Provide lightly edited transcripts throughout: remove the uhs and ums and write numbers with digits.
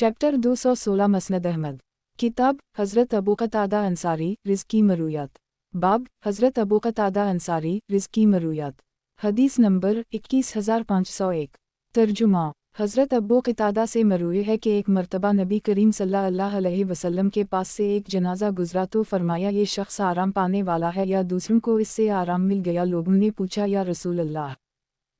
Chapter 216 मसनद Ahmad. किताब हज़रत Abu Qatada Ansari रिज़्क़ी मरूयात। बाब हज़रत अबू क़तादा अंसारी रिज़्क़ी मरूयात। हदीस नंबर 21501। तर्जुमा हज़रत अबू क़तादा से मरूए है कि एक मरतबा नबी करीम सल्लल्लाहु अलैहि वसल्लम के पास से एक जनाजा गुजरा तो फरमाया ये शख्स आराम पाने वाला है या दूसरों को इससे आराम मिल गया। लोगों ने पूछा या रसूल अल्लाह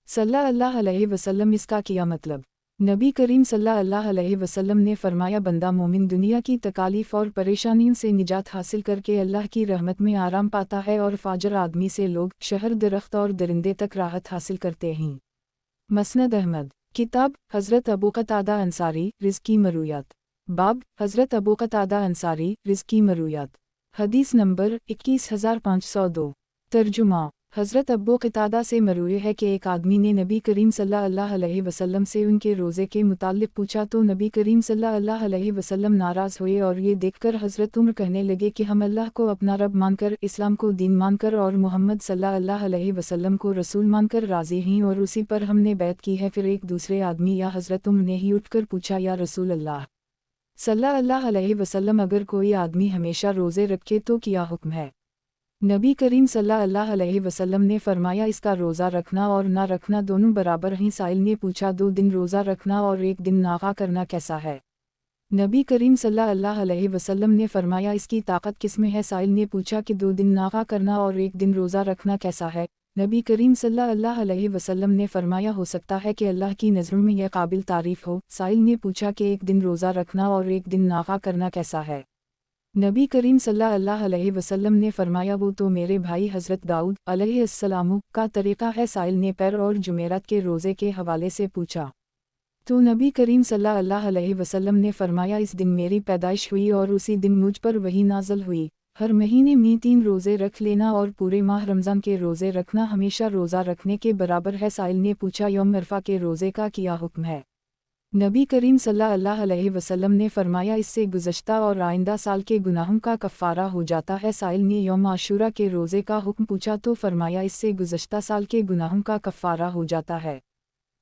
सल्लल्लाहु अलैहि वसल्लम इसका क्या मतलब। नबी करीम सल्लल्लाहु अलैहि वसल्लम ने फरमाया बंदा मोमिन दुनिया की तकालीफ और परेशानियों से निजात हासिल करके अल्लाह की रहमत में आराम पाता है और फाजर आदमी से लोग शहर दरख्त और दरिंदे तक राहत हासिल करते हैं। मसनद अहमद। किताब हज़रत अबू क़तादा अंसारी रिज़्क़ी मरूयात। बाब हज़रत अबू क़तादा अंसारी रिज़्क़ी मरूयात। हदीस नंबर 21502। तर्जुमा हज़रत अबू क़तादा से मरूए है कि एक आदमी ने नबी करीम सल्लल्लाहु अलैहि वसल्लम से उनके रोज़े के मुताल्लिक़ पूछा तो नबी करीम सल्लल्लाहु अलैहि वसल्लम नाराज़ हुए और ये देखकर हज़रत उमर कहने लगे कि हम अल्लाह को अपना रब मानकर, इस्लाम को दीन मानकर और मोहम्मद सल्लल्लाहु अलैहि वसल्लम को रसूल मानकर राज़ी हैं और उसी पर हमने बैत की है। फिर एक दूसरे आदमी या हज़रत उमर ने ही उठकर पूछा या रसूल अल्लाह सल्लल्लाहु अलैहि वसल्लम अगर कोई आदमी हमेशा रोज़े रखे तो क्या हुक्म है। नबी करीम सल्लल्लाहु अलैहि वसल्लम ने फरमाया इसका रोज़ा रखना और ना रखना दोनों बराबर हैं। साइल ने पूछा 2 दिन रोज़ा रखना और 1 दिन नागा करना कैसा है। नबी करीम सल्लल्लाहु अलैहि वसल्लम ने फरमाया इसकी ताकत किसमें है। साइल ने पूछा कि 2 दिन नागा करना और 1 दिन रोज़ा रखना कैसा है। नबी करीम सल्लल्लाहु अलैहि वसल्लम ने फरमाया हो सकता है कि अल्लाह की नज़रों में यह काबिल तारीफ़ हो। साइल ने पूछा कि 1 दिन रोज़ा रखना और 1 दिन नागा करना कैसा है। नबी करीम सल्लल्लाहु अलैहि वसल्लम ने फरमाया वो तो मेरे भाई हज़रत दाऊद अलैहिस्सलाम का तरीक़ा है। साइल ने पैर और जुमेरात के रोज़े के हवाले से पूछा तो नबी करीम सल्लल्लाहु अलैहि वसल्लम ने फरमाया इस दिन मेरी पैदाइश हुई और उसी दिन मुझ पर वही नाज़िल हुई। हर महीने में 3 रोज़े रख लेना और पूरे माह रमज़ान के रोज़े रखना हमेशा रोज़ा रखने के बराबर है। साइल ने पूछा यौम अरफा के रोज़े का क्या हुक्म है। नबी करीम सल्लल्लाहु अलैहि वसल्लम ने फरमाया इससे गुज़श्ता और आइंदा साल के गुनाहों का कफ़ारा हो जाता है। साइल ने यौम आशूरा के रोज़े का हुक्म पूछा तो फरमाया इससे गुज़श्ता साल के गुनाहों का कफ़ारा हो जाता है।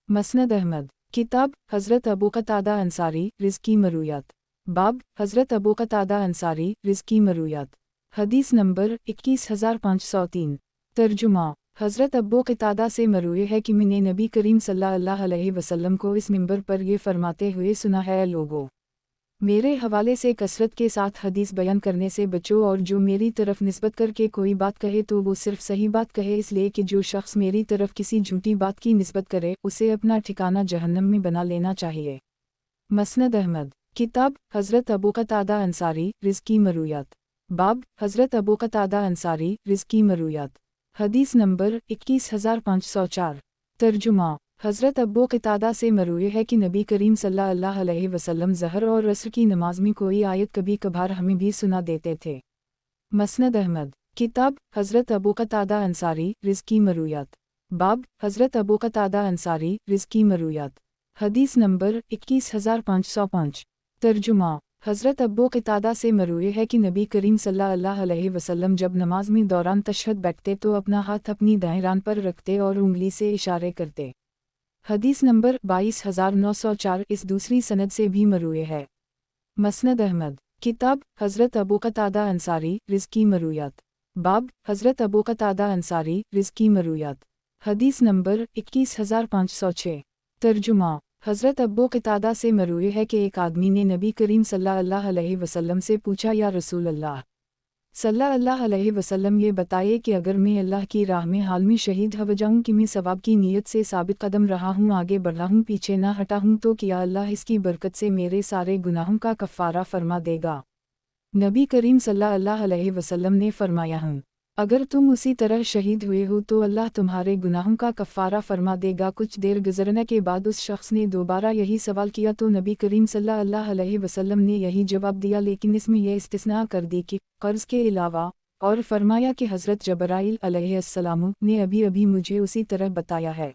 मसनद अहमद। किताब हज़रत अबू क़तादा अंसारी रिज़्क़ी मरूयात। बाब हज़रत अबू क़तादा अंसारी रिज़्क़ी मरूयात। हदीस नंबर 21503। तर्जुमा हज़रत अबू क़तादा से मरूए है कि मैंने नबी करीम सल्लल्लाहु अलैहि वसल्लम को इस मिंबर पर ये फरमाते हुए सुना है लोगों मेरे हवाले से कसरत के साथ हदीस बयान करने से बचो और जो मेरी तरफ निस्बत करके कोई बात कहे तो वो सिर्फ सही बात कहे, इसलिए कि जो शख्स मेरी तरफ किसी झूठी बात की निस्बत करे उसे अपना ठिकाना जहन्नम में बना लेना चाहिए। मसनद अहमद। किताब हज़रत अबू क़तादा अंसारी रिज़्क़ी मरूयात। बाब हज़रत अबू क़तादा अंसारी रिज़्क़ी मरूयात। हदीस नंबर 21504। तर्जुमा हज़रत अबू क़तादा से मरूए है कि नबी करीम सल्लल्लाहु अलैहि वसल्लम ज़हर और असर की नमाज में कोई आयत कभी कभार हमें भी सुना देते थे। मसनद अहमद। किताब हज़रत अबू क़तादा अंसारी रिज़्क़ी मरूयात। बाब हज़रत अबू क़तादा अंसारी रिज़्क़ी मरूयात। हदीस नंबर 21505। तर्जुमा हज़रत अबू क़तादा से मरूए है कि नबी करीम सल्लल्लाहु अलैहि वसल्लम जब नमाज में दौरान तशहद बैठते तो अपना हाथ अपनी दाएं रान पर रखते और उंगली से इशारे करते। हदीस नंबर 22904 इस दूसरी सनद से भी मरूए है। मसनद अहमद। किताब हज़रत अबू क़तादा अंसारी रिज़्क़ी मरूयात। बाब हज़रत अबू क़तादा अंसारी रिज़्क़ी मरूयात। हदीस नंबर 21506। तर्जुमा हज़रत अबू क़तादा से मरूए है कि एक आदमी ने नबी करीम सल्लल्लाहु अलैहि वसल्लम से पूछा या रसूल अल्लाह सल्लल्लाहु अलैहि वसल्लम ये बताइए कि अगर मैं अल्लाह की राह में हाल में शहीद हो जाऊँ कि मैं सवाब की नीयत से साबित कदम रहा हूँ, आगे बढ़ा हूँ, पीछे ना हटा हूँ, तो क्या अल्लाह इसकी बरकत से मेरे सारे गुनाहों का कफ़ारा फरमा देगा। नबी करीम सल्लल्लाहु अलैहि वसल्लम ने फरमाया हूँ अगर तुम उसी तरह शहीद हुए हो तो अल्लाह तुम्हारे गुनाहों का कफ़ारा फरमा देगा। कुछ देर गुजरने के बाद उस शख्स ने दोबारा यही सवाल किया तो नबी करीम सल्लल्लाहु अलैहि वसल्लम ने यही जवाब दिया, लेकिन इसमें यह इस्तिस्ना कर दी कि कर्ज़ के अलावा, और फरमाया कि हज़रत जबराइल अलैहिस्सलाम ने अभी अभी मुझे उसी तरह बताया है।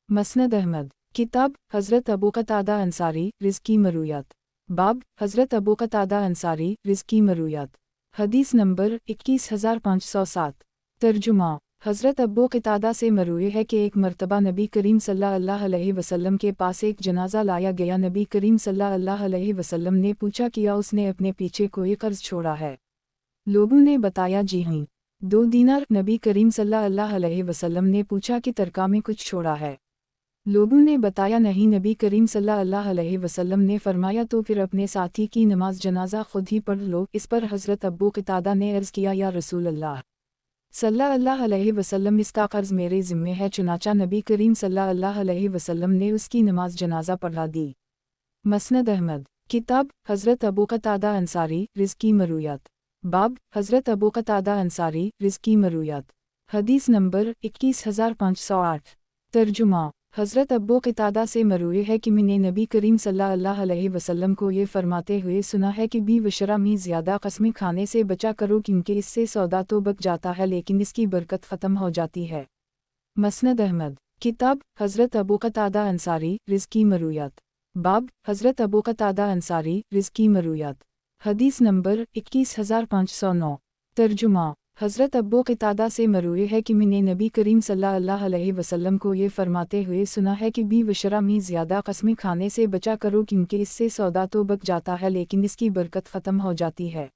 मसनद अहमद। किताब हज़रत अबू क़तादा अंसारी रिज़्क़ी मरूयात। बाब हज़रत अबू क़तादा अंसारी रिज़्क़ी मरूयात। हदीस नंबर 21507। तर्जुमा حضرت ابو قتادہ سے مروی ہے کہ ایک مرتبہ نبی کریم صلی اللہ علیہ وسلم کے پاس ایک جنازہ لایا گیا۔ نبی کریم صلی اللہ علیہ وسلم نے پوچھا کیا اس نے اپنے پیچھے کوئی قرض چھوڑا ہے؟ لوگوں نے بتایا جی ہاں، 2 دینار۔ نبی کریم صلی اللہ علیہ وسلم نے پوچھا کہ ترکہ میں کچھ چھوڑا ہے؟ لوگوں نے بتایا نہیں۔ نبی کریم صلی اللہ علیہ وسلم نے فرمایا تو پھر اپنے ساتھی کی نماز جنازہ خود ہی پڑھ لو۔ اس پر حضرت ابو قتادہ نے عرض کیا یا رسول اللہ صلی اللہ علیہ وسلم، اس کا قرض میرے ذمے ہے۔ چنانچہ نبی کریم صلی اللہ علیہ وسلم نے اس کی نماز جنازہ پڑھا دی۔ مسند احمد، کتاب حضرت ابو قتادہ انصاری رزقی مرویات، باب حضرت ابو قتادہ انصاری رزقی مرویات، حدیث نمبر 21508۔ ترجمہ: حضرت ابو قتادہ سے مروی ہے کہ میں نے نبی کریم صلی اللہ علیہ وسلم کو یہ فرماتے ہوئے سنا ہے کہ بی و شرع میں زیادہ قسمیں کھانے سے بچا کرو، کیونکہ اس سے سودا تو بک جاتا ہے لیکن اس کی برکت ختم ہو جاتی ہے۔ مسند احمد، کتاب حضرت ابو قتادہ انصاری رزقی مرویات، باب حضرت ابو قتادہ انصاری رزقی مرویات، حدیث نمبر 21509۔ ترجمہ: حضرت ابو قتادہ سے مروی ہے کہ میں نے نبی کریم صلی اللہ علیہ وسلم کو یہ فرماتے ہوئے سنا ہے کہ بی و شرع میں زیادہ قسمیں کھانے سے بچا کرو، کیونکہ اس سے سودا تو بک جاتا ہے لیکن اس کی برکت ختم ہو جاتی ہے۔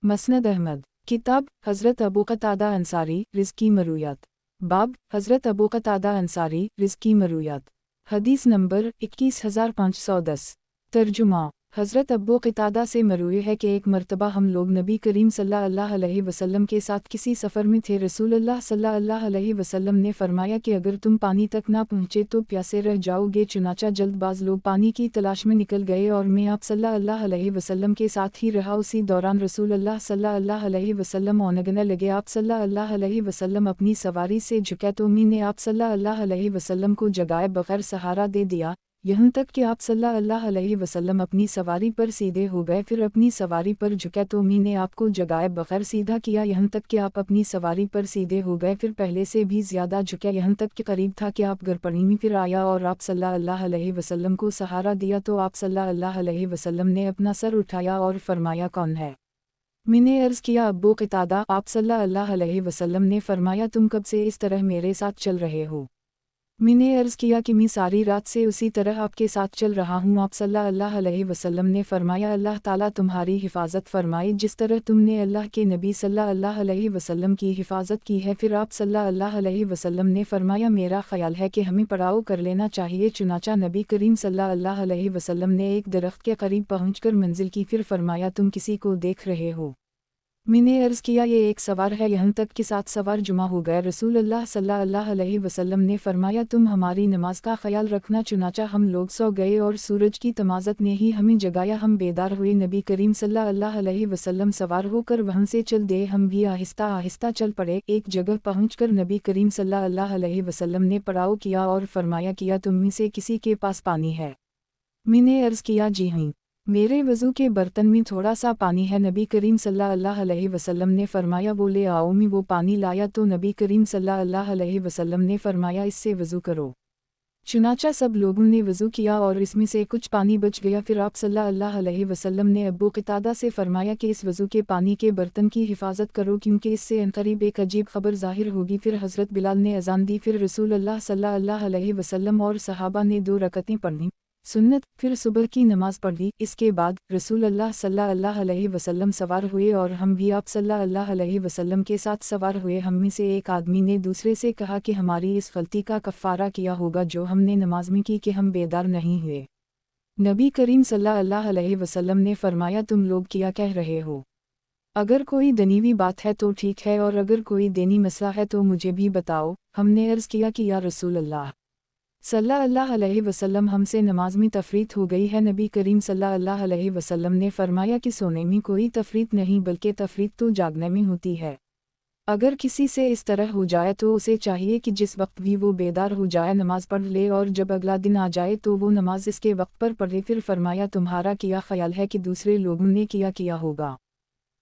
مسند احمد، کتاب حضرت ابو قتادہ انصاری رزقی مرویات، باب حضرت ابو قتادہ انصاری رزقی مرویات، حدیث نمبر 21510۔ ترجمہ: حضرت ابو قتادہ سے مروی ہے کہ ایک مرتبہ ہم لوگ نبی کریم صلی اللہ علیہ وسلم کے ساتھ کسی سفر میں تھے۔ رسول اللہ صلی اللہ علیہ وسلم نے فرمایا کہ اگر تم پانی تک نہ پہنچے تو پیاسے رہ جاؤ گے۔ چنانچہ جلد باز لوگ پانی کی تلاش میں نکل گئے اور میں آپ صلی اللہ علیہ وسلم کے ساتھ ہی رہا۔ اسی دوران رسول اللہ صلی اللہ علیہ وسلم اونگنے لگے۔ آپ صلی اللہ علیہ وسلم اپنی سواری سے جھکے تو میں نے آپ صلی اللہ علیہ وسلم کو جگائے بغیر سہارا دے دیا، یہاں تک کہ آپ صلی اللہ علیہ وسلم اپنی سواری پر سیدھے ہو گئے۔ پھر اپنی سواری پر جھکے تو میں نے آپ کو جگائے بغیر سیدھا کیا، یہاں تک کہ آپ اپنی سواری پر سیدھے ہو گئے۔ پھر پہلے سے بھی زیادہ جھکے، یہاں تک کہ قریب تھا کہ آپ گھرپڑی میں پھر آیا اور آپ صلی اللہ علیہ وسلم کو سہارا دیا تو آپ صلی اللہ علیہ وسلم نے اپنا سر اٹھایا اور فرمایا کون ہے؟ میں نے عرض کیا ابو قتادہ۔ آپ صلی اللہ علیہ وسلم نے فرمایا تم کب سے اس طرح میرے ساتھ چل رہے ہو؟ میں نے عرض کیا کہ میں ساری رات سے اسی طرح آپ کے ساتھ چل رہا ہوں۔ آپ صلی اللہ علیہ وسلم نے فرمایا اللہ تعالیٰ تمہاری حفاظت فرمائے جس طرح تم نے اللہ کے نبی صلی اللہ علیہ وسلم کی حفاظت کی ہے۔ پھر آپ صلی اللہ علیہ وسلم نے فرمایا میرا خیال ہے کہ ہمیں پڑاؤ کر لینا چاہیے۔ چنانچہ نبی کریم صلی اللہ علیہ وسلم نے ایک درخت کے قریب پہنچ کر منزل کی، پھر فرمایا تم کسی کو دیکھ رہے ہو؟ میں نے عرض کیا یہ ایک سوار ہے، یہاں تک کہ 7 سوار جمع ہو گئے۔ رسول اللہ صلی اللہ علیہ وسلم نے فرمایا تم ہماری نماز کا خیال رکھنا۔ چنانچہ ہم لوگ سو گئے اور سورج کی تمازت نے ہی ہمیں جگایا، ہم بیدار ہوئے۔ نبی کریم صلی اللہ علیہ وسلم سوار ہو کر وہاں سے چل دے، ہم بھی آہستہ آہستہ چل پڑے۔ ایک جگہ پہنچ کر نبی کریم صلی اللہ علیہ وسلم نے پڑاؤ کیا اور فرمایا کیا تم میں سے کسی کے پاس پانی ہے؟ میں نے عرض کیا جی ہاں، میرے وضو کے برتن میں تھوڑا سا پانی ہے۔ نبی کریم صلی اللہ علیہ وسلم نے فرمایا وہ لے آؤ۔ میں وہ پانی لایا تو نبی کریم صلی اللہ علیہ وسلم نے فرمایا اس سے وضو کرو۔ چنانچہ سب لوگوں نے وضو کیا اور اس میں سے کچھ پانی بچ گیا۔ پھر آپ صلی اللہ علیہ وسلم نے ابو قتادہ سے فرمایا کہ اس وضو کے پانی کے برتن کی حفاظت کرو، کیونکہ اس سے عنقریب ایک عجیب خبر ظاہر ہوگی۔ پھر حضرت بلال نے اذان دی، پھر رسول اللہ صلی اللہ علیہ وسلم اور صحابہ نے 2 رکعتیں پڑھیں سنت، پھر صبح کی نماز پڑھ لی۔ اس کے بعد رسول اللہ صلی اللہ علیہ وسلم سوار ہوئے اور ہم بھی آپ صلی اللہ علیہ وسلم کے ساتھ سوار ہوئے۔ ہم میں سے ایک آدمی نے دوسرے سے کہا کہ ہماری اس غلطی کا کفارہ کیا ہوگا جو ہم نے نماز میں کی کہ ہم بیدار نہیں ہوئے۔ نبی کریم صلی اللہ علیہ وسلم نے فرمایا تم لوگ کیا کہہ رہے ہو؟ اگر کوئی دنیوی بات ہے تو ٹھیک ہے اور اگر کوئی دینی مسئلہ ہے تو مجھے بھی بتاؤ۔ ہم نے عرض کیا کہ یا رسول اللہ صلی اللہ علیہ وسلم ہم سے نماز میں تفریط ہو گئی ہے۔ نبی کریم صلی اللہ علیہ وسلم نے فرمایا کہ سونے میں کوئی تفریط نہیں بلکہ تفریط تو جاگنے میں ہوتی ہے۔ اگر کسی سے اس طرح ہو جائے تو اسے چاہیے کہ جس وقت بھی وہ بیدار ہو جائے نماز پڑھ لے، اور جب اگلا دن آ جائے تو وہ نماز اس کے وقت پر پڑھے۔ پھر فرمایا تمہارا کیا خیال ہے کہ دوسرے لوگوں نے کیا ہوگا؟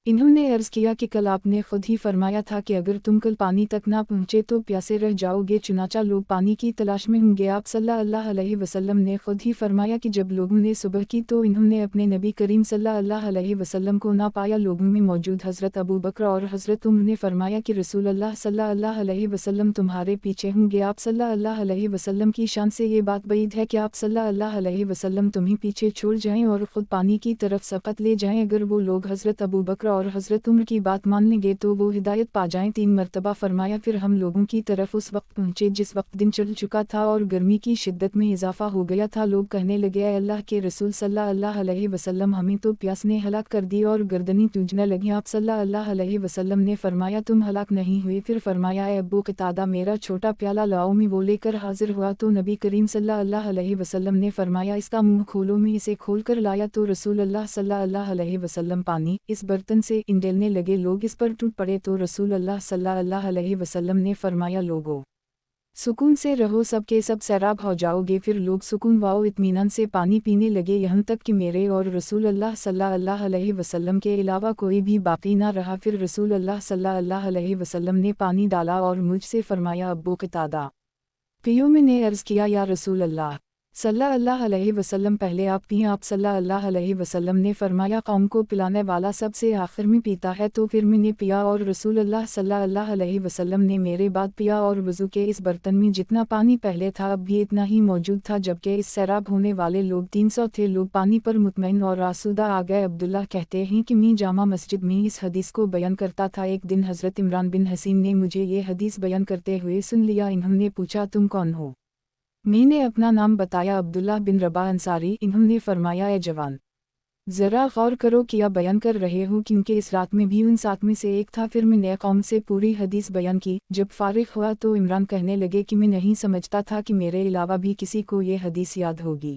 इन्होंने अर्ज़ किया कि कल आपने खुद ही फरमाया था कि अगर तुम कल पानी तक ना पहुँचे तो प्यासे रह जाओगे, चुनाचा लोग पानी की तलाश में होंगे। आप सल्लल्लाहु अलैहि वसल्लम ने खुद ही फरमाया कि जब लोगों ने सुबह की तो इन्होंने अपने नबी करीम सल्लल्लाहु अलैहि वसल्लम को ना पाया। लोगों में मौजूद हज़रत अबू बकर और हज़रत उमर ने फरमाया कि रसूलुल्लाह सल्लल्लाहु अलैहि वसल्लम तुम्हारे पीछे होंगे। आप सल्लल्लाहु अलैहि वसल्लम की शान से ये बात बईद है कि आप सल्लल्लाहु अलैहि वसल्लम तुम्हें पीछे छोड़ जाएं और ख़ुद पानी की तरफ सबकत ले जाएं। अगर वो लोग हज़रत अबू बकर और हज़रत उमर की बात मान लेंगे तो वो हिदायत पा जाएं। 3 मरतबा फरमाया फिर हम लोगों की तरफ उस वक्त पहुँचे जिस वक्त दिन चढ़ चुका था और गर्मी की शिद्दत में इजाफा हो गया था। लोग कहने लगे, ऐ अल्लाह के रसूल सल्लल्लाहु अलैहि वसल्लम, हमें तो प्यास ने हलाक कर दी और गर्दनी टूटने लगी। आप सल्लल्लाहु अलैहि वसल्लम ने फरमाया तुम हलाक नहीं हुए। फिर फरमाया, ऐ अबू क़तादा मेरा छोटा प्याला लाओ। मैं वो लेकर हाजिर हुआ तो नबी करीम सल्लल्लाहु अलैहि वसल्लम ने फरमाया इसका मुंह खोलो। मैं इसे खोल कर लाया तो रसूलुल्लाह सल्लल्लाहु अलैहि वसल्लम पानी इस बर्तन से इंडेलने लगे। लोग इस पर टूट पड़े तो रसूलुल्लाह सल्लल्लाहु अलैहि वसल्लम ने फरमाया, लोगों सुकून से रहो, सब के सब सैराब हो जाओगे। फिर लोग सुकून व इत्मीनान से पानी पीने लगे, यहाँ तक कि मेरे और रसूलुल्लाह सल्लल्लाहु अलैहि वसल्लम के अलावा कोई भी बाकी ना रहा। फिर रसूलुल्लाह सल्लल्लाहु अलैहि वसल्लम ने पानी डाला और मुझसे फरमाया, अबू क़तादा पियो। मैंने अर्ज़ किया, या रसूलल्लाह सल्लल्लाहु अलैहि वसल्लम पहले आप पिए। आप सल्लल्लाहु अलैहि वसल्लम ने फरमाया कौम को पिलाने वाला सबसे आखिर में पीता है। तो फिर मैंने पिया और रसूलुल्लाह सल्लल्लाहु अलैहि वसल्लम ने मेरे बाद पिया और वज़ू के इस बर्तन में जितना पानी पहले था अब भी इतना ही मौजूद था। जबकि इस सैराब होने वाले लोग 300 थे। लोग पानी पर मुतमईन और आसूदा आ गए। अब्दुल्लाह कहते हैं कि मैं जामा मस्जिद में इस हदीस को बयान करता था। एक दिन हज़रत इमरान बिन हसीन ने मुझे ये हदीस बयान करते हुए सुन लिया। इन्होंने पूछा, तुम कौन हो? मैंने अपना नाम बताया, अब्दुल्लाह बिन रबा अंसारी। इन्होंने फरमाया, ए जवान ज़रा गौर करो क्या बयान कर रहे हो, क्योंकि इस रात में भी उन 7 में से एक था। फिर मैंने कौम से पूरी हदीस बयान की। जब फारिग हुआ तो इमरान कहने लगे कि मैं नहीं समझता था कि मेरे अलावा भी किसी को ये हदीस याद होगी।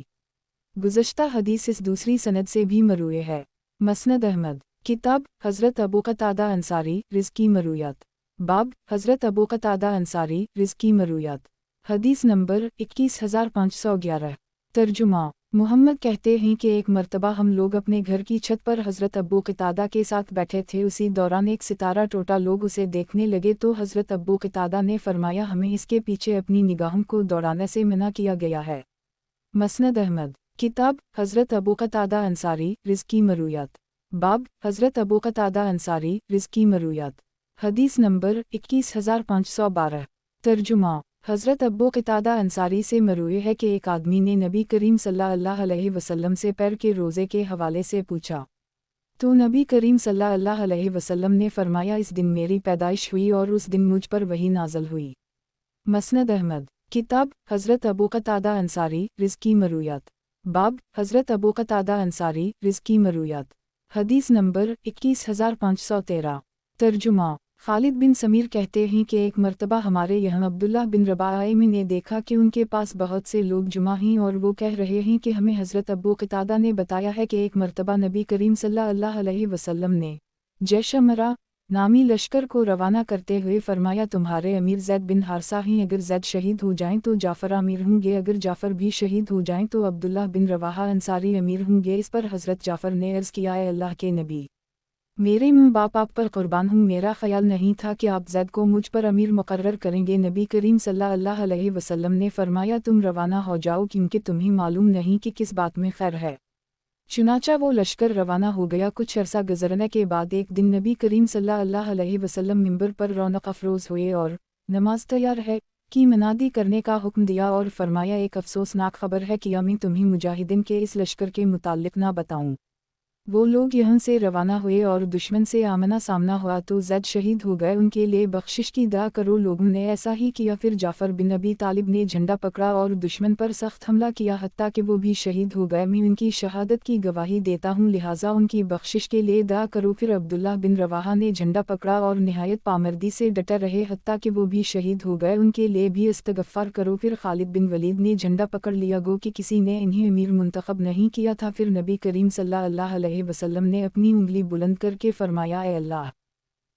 गुज़श्ता हदीस इस दूसरी सनद से भी मरूए है। मसनद अहमद किताब हज़रत अबू क़तादा अंसारी रिज़्क़ी मरूयात। बाब हज़रत अबू क़तादा अंसारी रिज़्क़ी मरूयात। हदीस नंबर 21511। तर्जुमा मुहम्मद कहते हैं कि एक मर्तबा हम लोग अपने घर की छत पर हज़रत अबू क़तादा के साथ बैठे थे। उसी दौरान एक सितारा टूटा। लोग उसे देखने लगे तो हज़रत अबू क़तादा ने फरमाया, हमें इसके पीछे अपनी निगाहों को दौड़ाने से मना किया गया है। मसनद अहमद किताब हज़रत अबू क़तादा अंसारी रिज़्क़ी मरूयात। बाब हज़रत अबू क़तादा अंसारी रिज़्क़ी मरूयात। हदीस नंबर 21512। तर्जुमा हज़रत अबू क़तादा अंसारी से मरूए है कि एक आदमी ने नबी करीम सल्लल्लाहु अलैहि वसल्लम से पैर के रोज़े के हवाले से पूछा तो नबी करीम सल्लल्लाहु अलैहि वसल्लम ने फरमाया, इस दिन मेरी पैदाइश हुई और उस दिन मुझ पर वही नाज़िल हुई। मसनद अहमद किताब हज़रत अबू क़तादा अंसारी रिज़्क़ी मरूयात। बाब हज़रत अबू क़तादा अंसारी रिज़्क़ी मरूयात। हदीस नंबर 21513। तर्जुमा खालिद बिन समीर कहते हैं कि एक मर्तबा हमारे यहाँ अब्दुल्लाह बिन रबाई ने देखा कि उनके पास बहुत से लोग जुमा हैं और वो कह रहे हैं कि हमें हज़रत अबू क़तादा ने बताया है कि एक मर्तबा नबी करीम सल्लल्लाहु अलैहि वसल्लम ने जैश अमरा नामी लश्कर को रवाना करते हुए फरमाया, तुम्हारे अमीर ज़ैद बिन हारसा हैं। अगर ज़ैद शहीद हो जाएं तो जाफ़र अमीर होंगे, अगर जाफ़र भी शहीद हो जाएं तो अब्दुल्लाह बिन रवाहा अंसारी अमीर होंगे। इस पर हज़रत जाफ़र ने अर्ज़ किया, ऐ अल्लाह के नबी, मेरे माँ बाप आप पर कुर्बान हूँ, मेरा ख्याल नहीं था कि आप ज़ैद को मुझ पर अमीर मुकर्रर करेंगे। नबी करीम सल्लल्लाहु अलैहि वसल्लम ने फरमाया, तुम रवाना हो जाओ, क्योंकि तुम्हें मालूम नहीं कि किस बात में खैर है। चुनाचा वो लश्कर रवाना हो गया। कुछ अरसा गुजरने के बाद एक दिन नबी करीम सल्लल्लाहु अलैहि वसल्लम मिंबर पर रौनक अफरोज़ हुए और नमाज तैयार है की मनादी करने का हुक्म दिया और फरमाया, एक अफसोसनाक खबर है कि मैं तुम्हें मुजाहिदीन के इस लश्कर के मुताल्लिक ना बताऊं। वो लोग यहाँ से रवाना हुए और दुश्मन से आमना सामना हुआ तो ज़ैद शहीद हो गए। उनके लिए बख्शिश की दुआ करो। लोगों ने ऐसा ही किया। फिर जाफ़र बिन अबी तालिब ने झंडा पकड़ा और दुश्मन पर सख्त हमला किया, हत्ता कि वो भी शहीद हो गए। मैं उनकी शहादत की गवाही देता हूँ, लिहाजा उनकी बख्शिश के लिए दुआ करो। फिर अब्दुल्लाह बिन रवाहा ने झंडा पकड़ा और निहायत पामर्दी से डटे रहे, हत्ता कि वो भी शहीद हो गए। उनके लिए भी इस्तग़फ़ार करो। फिर खालिद बिन वलीद ने झंडा पकड़ लिया, गो कि किसी ने इन्हें अमीर मुंतखब नहीं किया था। फिर नबी करीम सल्लल्लाहु अलैहि वसल्लम ने अपनी उंगली बुलंद करके फरमाया, ऐ अल्लाह,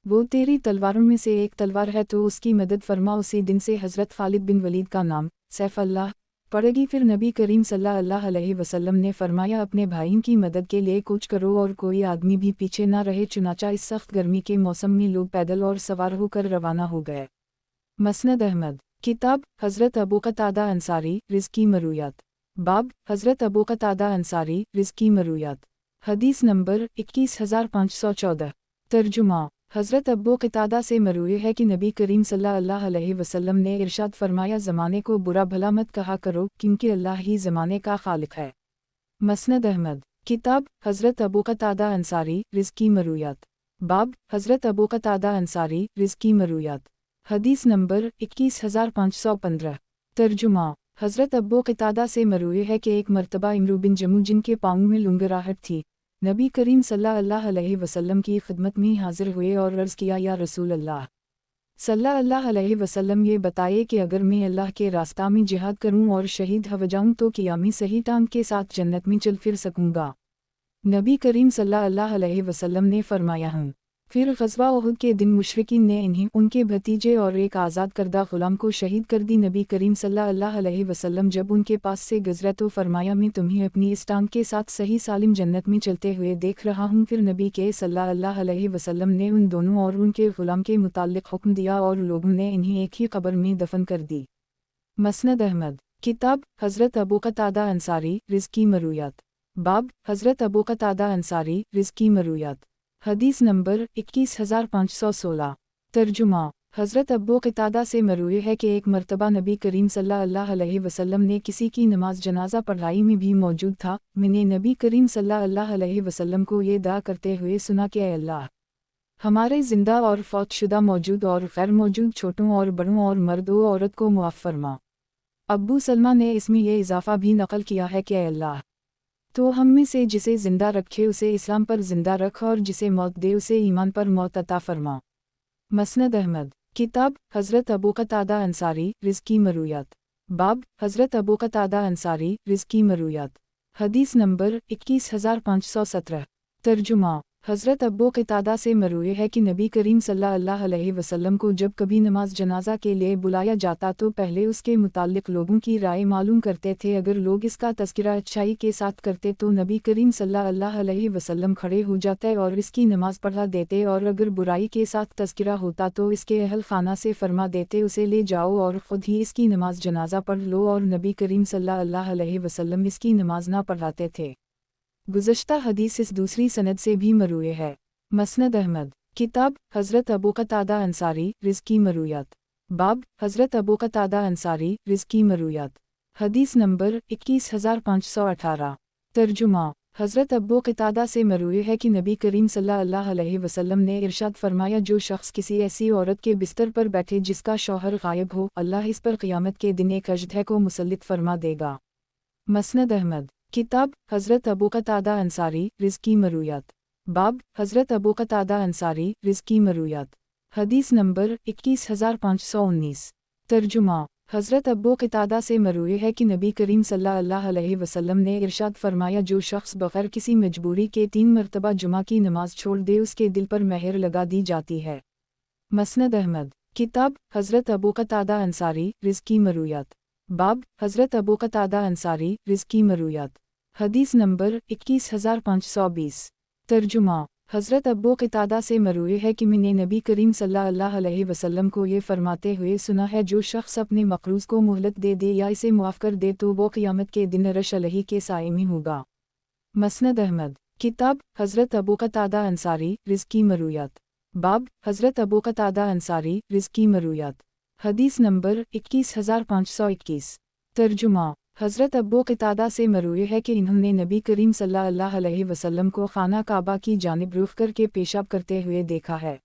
वो तेरी तलवारों में से एक तलवार है तो उसकी मदद फरमा। उसी दिन से हज़रत खालिद बिन वलीद का नाम सैफ अल्लाह पड़ेगी। फिर नबी करीम सल्लल्लाहु अलैहि वसल्लम ने फरमाया, अपने भाइयों की मदद के लिए कूच करो और कोई आदमी भी पीछे ना रहे। चुनाचा इस सख्त गर्मी के मौसम में लोग पैदल और सवार होकर रवाना हो गए। मसनद अहमद। किताब हज़रत अबू क़तादा अंसारी रिज़्क़ी मरूयात। बाब हज़रत अबू क़तादा अंसारी रिज़्क़ी मरूयात। हदीस नंबर 21514। तर्जुमा। हज़रत अबू क़तादा से मरूए है कि नबी करीम सल्लल्लाहु अलैहि वसल्लम ने इरशाद फरमाया, ज़माने को बुरा भला मत कहा करो, क्योंकि अल्लाह ही ज़माने का खालिक है। मसनद अहमद। किताब हज़रत अबू क़तादा अंसारी रिज़्क़ी मरूयात। बाब हज़रत अबू क़तादा अंसारी रिज़्क़ी मरूयात। हदीस नंबर 21515। तर्जुमा। हज़रत अबू क़तादा से मरूए है कि एक मरतबा इमरू बिन जमू, जिनके पाँव में लुंगराहट थी, नबी करीम सल्लल्लाहु अलैहि वसल्लम की खिदमत में हाजिर हुए और अर्ज़ किया, या रसूल अल्लाह सल्लल्लाहु अलैहि वसल्लम, ये बताइए कि अगर मैं अल्लाह के रास्ता में जिहाद करूं और शहीद हो जाऊं तो क़यामी सही टांग के साथ जन्नत में चल फिर सकूंगा। नबी करीम सल्लल्लाहु अलैहि वसल्लम ने फरमाया, हूँ। फिर ग़ज़वा उहुद के दिन मुशरिकीन ने इन्हें, उनके भतीजे और एक आज़ाद करदा ग़ुलाम को शहीद कर दी। नबी करीम सल्लल्लाहु अलैहि वसल्लम जब उनके पास से गुज़रे तो फरमाया, मैं तुम्हें अपनी इस टांग के साथ सही सालिम जन्नत में चलते हुए देख रहा हूँ। फिर नबी के सल्लल्लाहु अलैहि वसल्लम ने उन दोनों और उनके ग़ुलाम के मुताल्लिक़ हुक्म दिया और लोगों ने इन्हें एक ही कब्र में दफन कर दी। मसनद अहमद। किताब हज़रत अबू क़तादा अंसारी रिज़्क़ी मरूयात। बाब हज़रत अबू क़तादा अंसारी रिज़्क़ी मरूयात। हदीस नंबर 21516। तर्जुमा। हज़रत अबू क़तादा से मरूए है कि एक मरतबा नबी करीम सल्लल्लाहु अलैहि वसल्लम ने किसी की नमाज जनाजा पढ़ाई में भी मौजूद था। मैंने नबी करीम सल्लल्लाहु अलैहि वसल्लम को ये दुआ करते हुए सुना कि ऐ अल्लाह, हमारे ज़िंदा और फौतशुदा, मौजूद और गैर मौजूद, छोटों और बड़ों और मर्दों औरत को मुआफ़ फरमा। अब्बू सलमा ने इसमें यह इजाफ़ा भी नक़ल किया है कि ऐ अल्लाह, तो हम में से जिसे ज़िंदा रखे उसे इस्लाम पर ज़िंदा रख, और जिसे मौत दे उसे ईमान पर मौत अता फरमा। मसनद अहमद। किताब हज़रत अबू क़तादा अंसारी रिज़्क़ी मरूयात। बाब हज़रत अबू क़तादा अंसारी रिज़्क़ी मरूयात। हदीस नंबर 21517। तर्जुमा। हज़रत अबू क़तादा से मरूए है कि नबी करीम सल्लल्लाहु अलैहि वसल्लम को जब कभी नमाज जनाजा के लिए बुलाया जाता तो पहले उसके मुताल्लिक़ लोगों की राय मालूम करते थे। अगर लोग इसका तज़किरा अच्छाई के साथ करते तो नबी करीम सल्लल्लाहु अलैहि वसल्लम खड़े हो जाते और इसकी नमाज पढ़ा देते, और अगर बुराई के साथ तज़किरा होता तो इसके अहल खाना से फरमा देते, उसे ले जाओ और ख़ुद ही इसकी नमाज जनाजा पढ़ लो, और नबी करीम सल्लल्लाहु अलैहि वसल्लम इसकी नमाज ना पढ़ाते थे। गुज़श्ता हदीस इस दूसरी सनद से भी मरूए है। मसनद अहमद। किताब हज़रत अबू क़तादा अंसारी रिज़्क़ी मरूयात। बाब हज़रत अबू क़तादा अंसारी रिज़्क़ी मरूयात। हदीस नंबर 21518। तर्जुमा। हज़रत अबू क़तादा से मरूए है कि नबी करीम सल्लल्लाहु अलैहि वसल्लम ने इरशाद फरमाया, जो शख्स किसी ऐसी औरत के बिस्तर पर बैठे जिसका शौहर गायब हो, अल्लाह इस पर क़यामत के दिन एक अजदह को मुसल्लित फरमा देगा। मसनद अहमद। किताब हज़रत अबू क़तादा अंसारी रिज़्क़ी मरूयात। बाब हज़रत अबू क़तादा अंसारी रिज़्क़ी मरूयात। हदीस नंबर 21519। तर्जुमा। हज़रत अबू क़तादा से मरूए है कि नबी करीम सल्लल्लाहु अलैहि वसल्लम ने इरशाद फरमाया, जो शख्स बग़ैर किसी मजबूरी के 3 मरतबा जुमा की नमाज छोड़ दे उसके दिल पर मेहर लगा दी जाती है। मसनद अहमद। किताब हज़रत अबू क़तादा अंसारी रिज़्क़ी मरूयात। बाब हज़रत अबू क़तादा अंसारी रिज़्क़ी मरूयात। हदीस नंबर 21520। तर्जुमा। हज़रत अबू क़तादा से मरूए है कि मैंने नबी करीम सल्लल्लाहु अलैहि वसल्लम को ये फरमाते हुए सुना है, जो शख्स अपने मक़रूज़ को मोहलत दे दे या इसे मुआफ़ कर दे तो वो क़यामत के दिन अर्श अलैहि के साए में होगा। मसनद अहमद। किताब हज़रत अबू क़तादा अंसारी रिज़्क़ी मरूयात। बाब हज़रत अबू क़तादा अंसारी रिज़्क़ी मरूयात। हदीस नंबर 21521। तर्जुमा। हज़रत अबू क़तादा से मरूए है कि इन्होंने नबी करीम सल्लल्लाहु अलैहि वसल्लम को खाना काबा की जानिब रुख़ करके पेशाब करते हुए देखा है।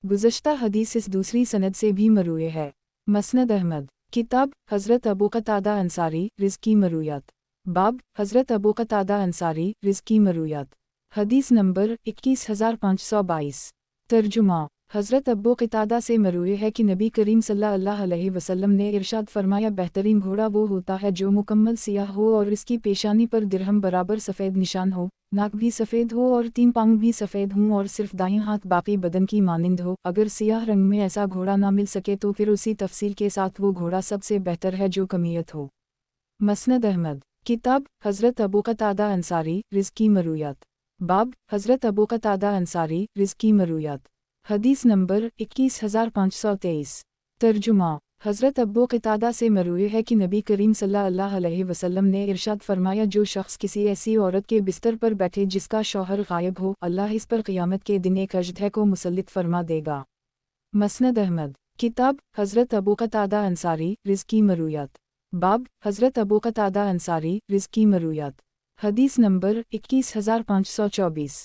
गुज़श्ता हदीस इस दूसरी सनद से भी मरूए है। मसनद अहमद। किताब हज़रत अबू क़तादा अंसारी रिज़्क़ी मरूयात। बाब हज़रत अबू क़तादा अंसारी रिज़्क़ी मरूयात। हदीस नंबर 21522। तर्जुमा। हज़रत अबू क़तादा से मरूए है कि नबी करीम सल्लल्लाहु अलैहि वसल्लम ने इरशाद फरमाया, बेहतरीन घोड़ा वो होता है जो मुकम्मल सियाह हो और इसकी पेशानी पर दिरहम बराबर सफ़ेद निशान हो, नाक भी सफ़ेद हो और 3 पाँव भी सफ़ेद हों और सिर्फ दाएं हाथ बाकी बदन की मानिंद हो। अगर सियाह रंग में ऐसा घोड़ा ना मिल सके तो फिर उसी तफसील के साथ वो घोड़ा सबसे बेहतर है जो कमियत हो। مسند احمد کتاب حضرت ابو قتادہ انصاری رزقی مرویات باب حضرت ابو قتادہ انصاری رزقی مرویات حدیث نمبر 21523 ترجمہ حضرت ابو قتادہ سے مروی ہے کہ نبی کریم صلی اللہ علیہ وسلم نے ارشاد فرمایا جو شخص کسی ایسی عورت کے بستر پر بیٹھے جس کا شوہر غائب ہو اللہ اس پر قیامت کے دن ایک اژدہے کو مسلط فرما دے گا۔ مسند احمد کتاب حضرت ابو قتادہ انصاری رزقی مرویات باب حضرت ابو قتادہ انصاری رزقی مرویات حدیث نمبر 21524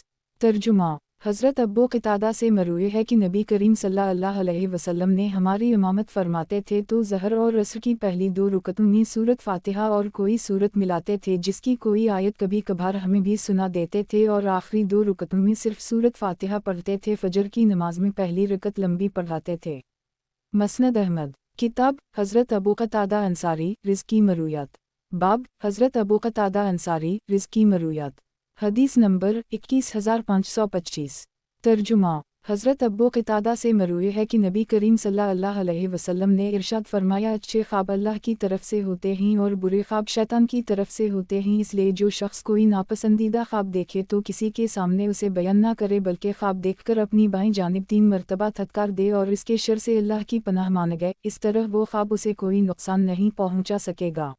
ترجمہ حضرت ابو قتادہ سے مروی ہے کہ نبی کریم صلی اللہ علیہ وسلم نے ہماری امامت فرماتے تھے تو ظہر اور عصر کی پہلی 2 رکعتوں میں سورت فاتحہ اور کوئی سورت ملاتے تھے جس کی کوئی آیت کبھی کبھار ہمیں بھی سنا دیتے تھے اور آخری 2 رکعتوں میں صرف سورت فاتحہ پڑھتے تھے۔ فجر کی نماز میں پہلی رکعت لمبی پڑھاتے تھے۔ مسند احمد کتاب حضرت ابو قتادہ انصاری رزقی مرویات باب حضرت ابو قتادہ انصاری رزقی مرویات حدیث نمبر 21525 ترجمہ حضرت ابو قتادہ سے مروی ہے کہ نبی کریم صلی اللہ علیہ وسلم نے ارشاد فرمایا اچھے خواب اللہ کی طرف سے ہوتے ہیں اور برے خواب شیطان کی طرف سے ہوتے ہیں، اس لیے جو شخص کوئی ناپسندیدہ خواب دیکھے تو کسی کے سامنے اسے بیان نہ کرے بلکہ خواب دیکھ کر اپنی بائیں جانب 3 مرتبہ تھتکار دے اور اس کے شر سے اللہ کی پناہ مانگے، اس طرح وہ خواب اسے کوئی نقصان نہیں پہنچا سکے گا۔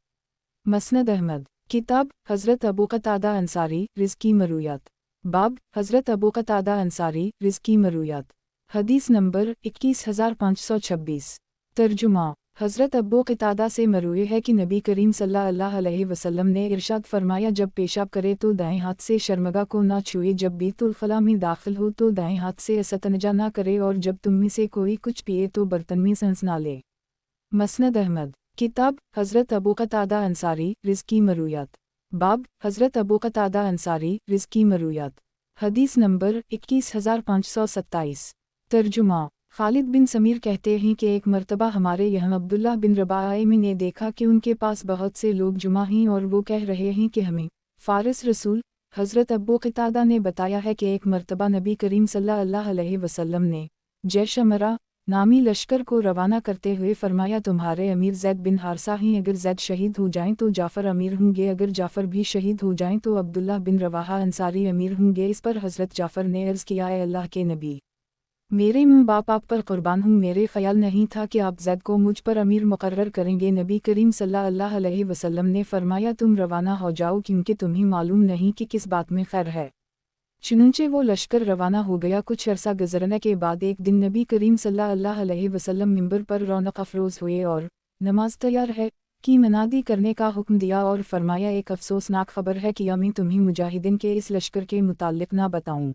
مسند احمد کتاب حضرت ابو قتادہ انصاری رزقی مرویات باب حضرت ابو قتادہ انصاری رزقی مرویات حدیث نمبر 21526 ترجمہ حضرت ابو قتادہ سے مروی ہے کہ نبی کریم صلی اللہ علیہ وسلم نے ارشاد فرمایا جب پیشاب کرے تو دائیں ہاتھ سے شرمگاہ کو نہ چھوئے، جب بیت الخلاء میں داخل ہو تو دائیں ہاتھ سے استنجا نہ کرے اور جب تم میں سے کوئی کچھ پیے تو برتن میں سنس نہ لے۔ مسند احمد کتاب حضرت ابو قتادہ انصاری رزقی مرویات باب حضرت ابو قتادہ انصاری رزقی مرویات حدیث نمبر 21527 ترجمہ خالد بن سمیر کہتے ہیں کہ ایک مرتبہ ہمارے یہاں عبداللہ بن رباعہ نے دیکھا کہ ان کے پاس بہت سے لوگ جمع ہیں اور وہ کہہ رہے ہیں کہ ہمیں فارس رسول حضرت ابو قتادہ نے بتایا ہے کہ ایک مرتبہ نبی کریم صلی اللہ علیہ وسلم نے جیش مرہ نامی لشکر کو روانہ کرتے ہوئے فرمایا تمہارے امیر زید بن حارثہ ہیں، اگر زید شہید ہو جائیں تو جعفر امیر ہوں گے، اگر جعفر بھی شہید ہو جائیں تو عبداللہ بن رواحہ انصاری امیر ہوں گے۔ اس پر حضرت جعفر نے عرض کیا اے اللہ کے نبی، میرے ماں باپ آپ پر قربان ہوں، میرے خیال نہیں تھا کہ آپ زید کو مجھ پر امیر مقرر کریں گے۔ نبی کریم صلی اللہ علیہ وسلم نے فرمایا تم روانہ ہو جاؤ کیونکہ تمہیں معلوم نہیں کہ کس بات میں خیر ہے۔ چنانچہ وہ لشکر روانہ ہو گیا۔ کچھ عرصہ گزرنے کے بعد ایک دن نبی کریم صلی اللہ علیہ وسلم منبر پر رونق افروز ہوئے اور نماز تیار ہے کی منادی کرنے کا حکم دیا اور فرمایا ایک افسوسناک خبر ہے کہ میں تمہیں مجاہدین کے اس لشکر کے متعلق نہ بتاؤں۔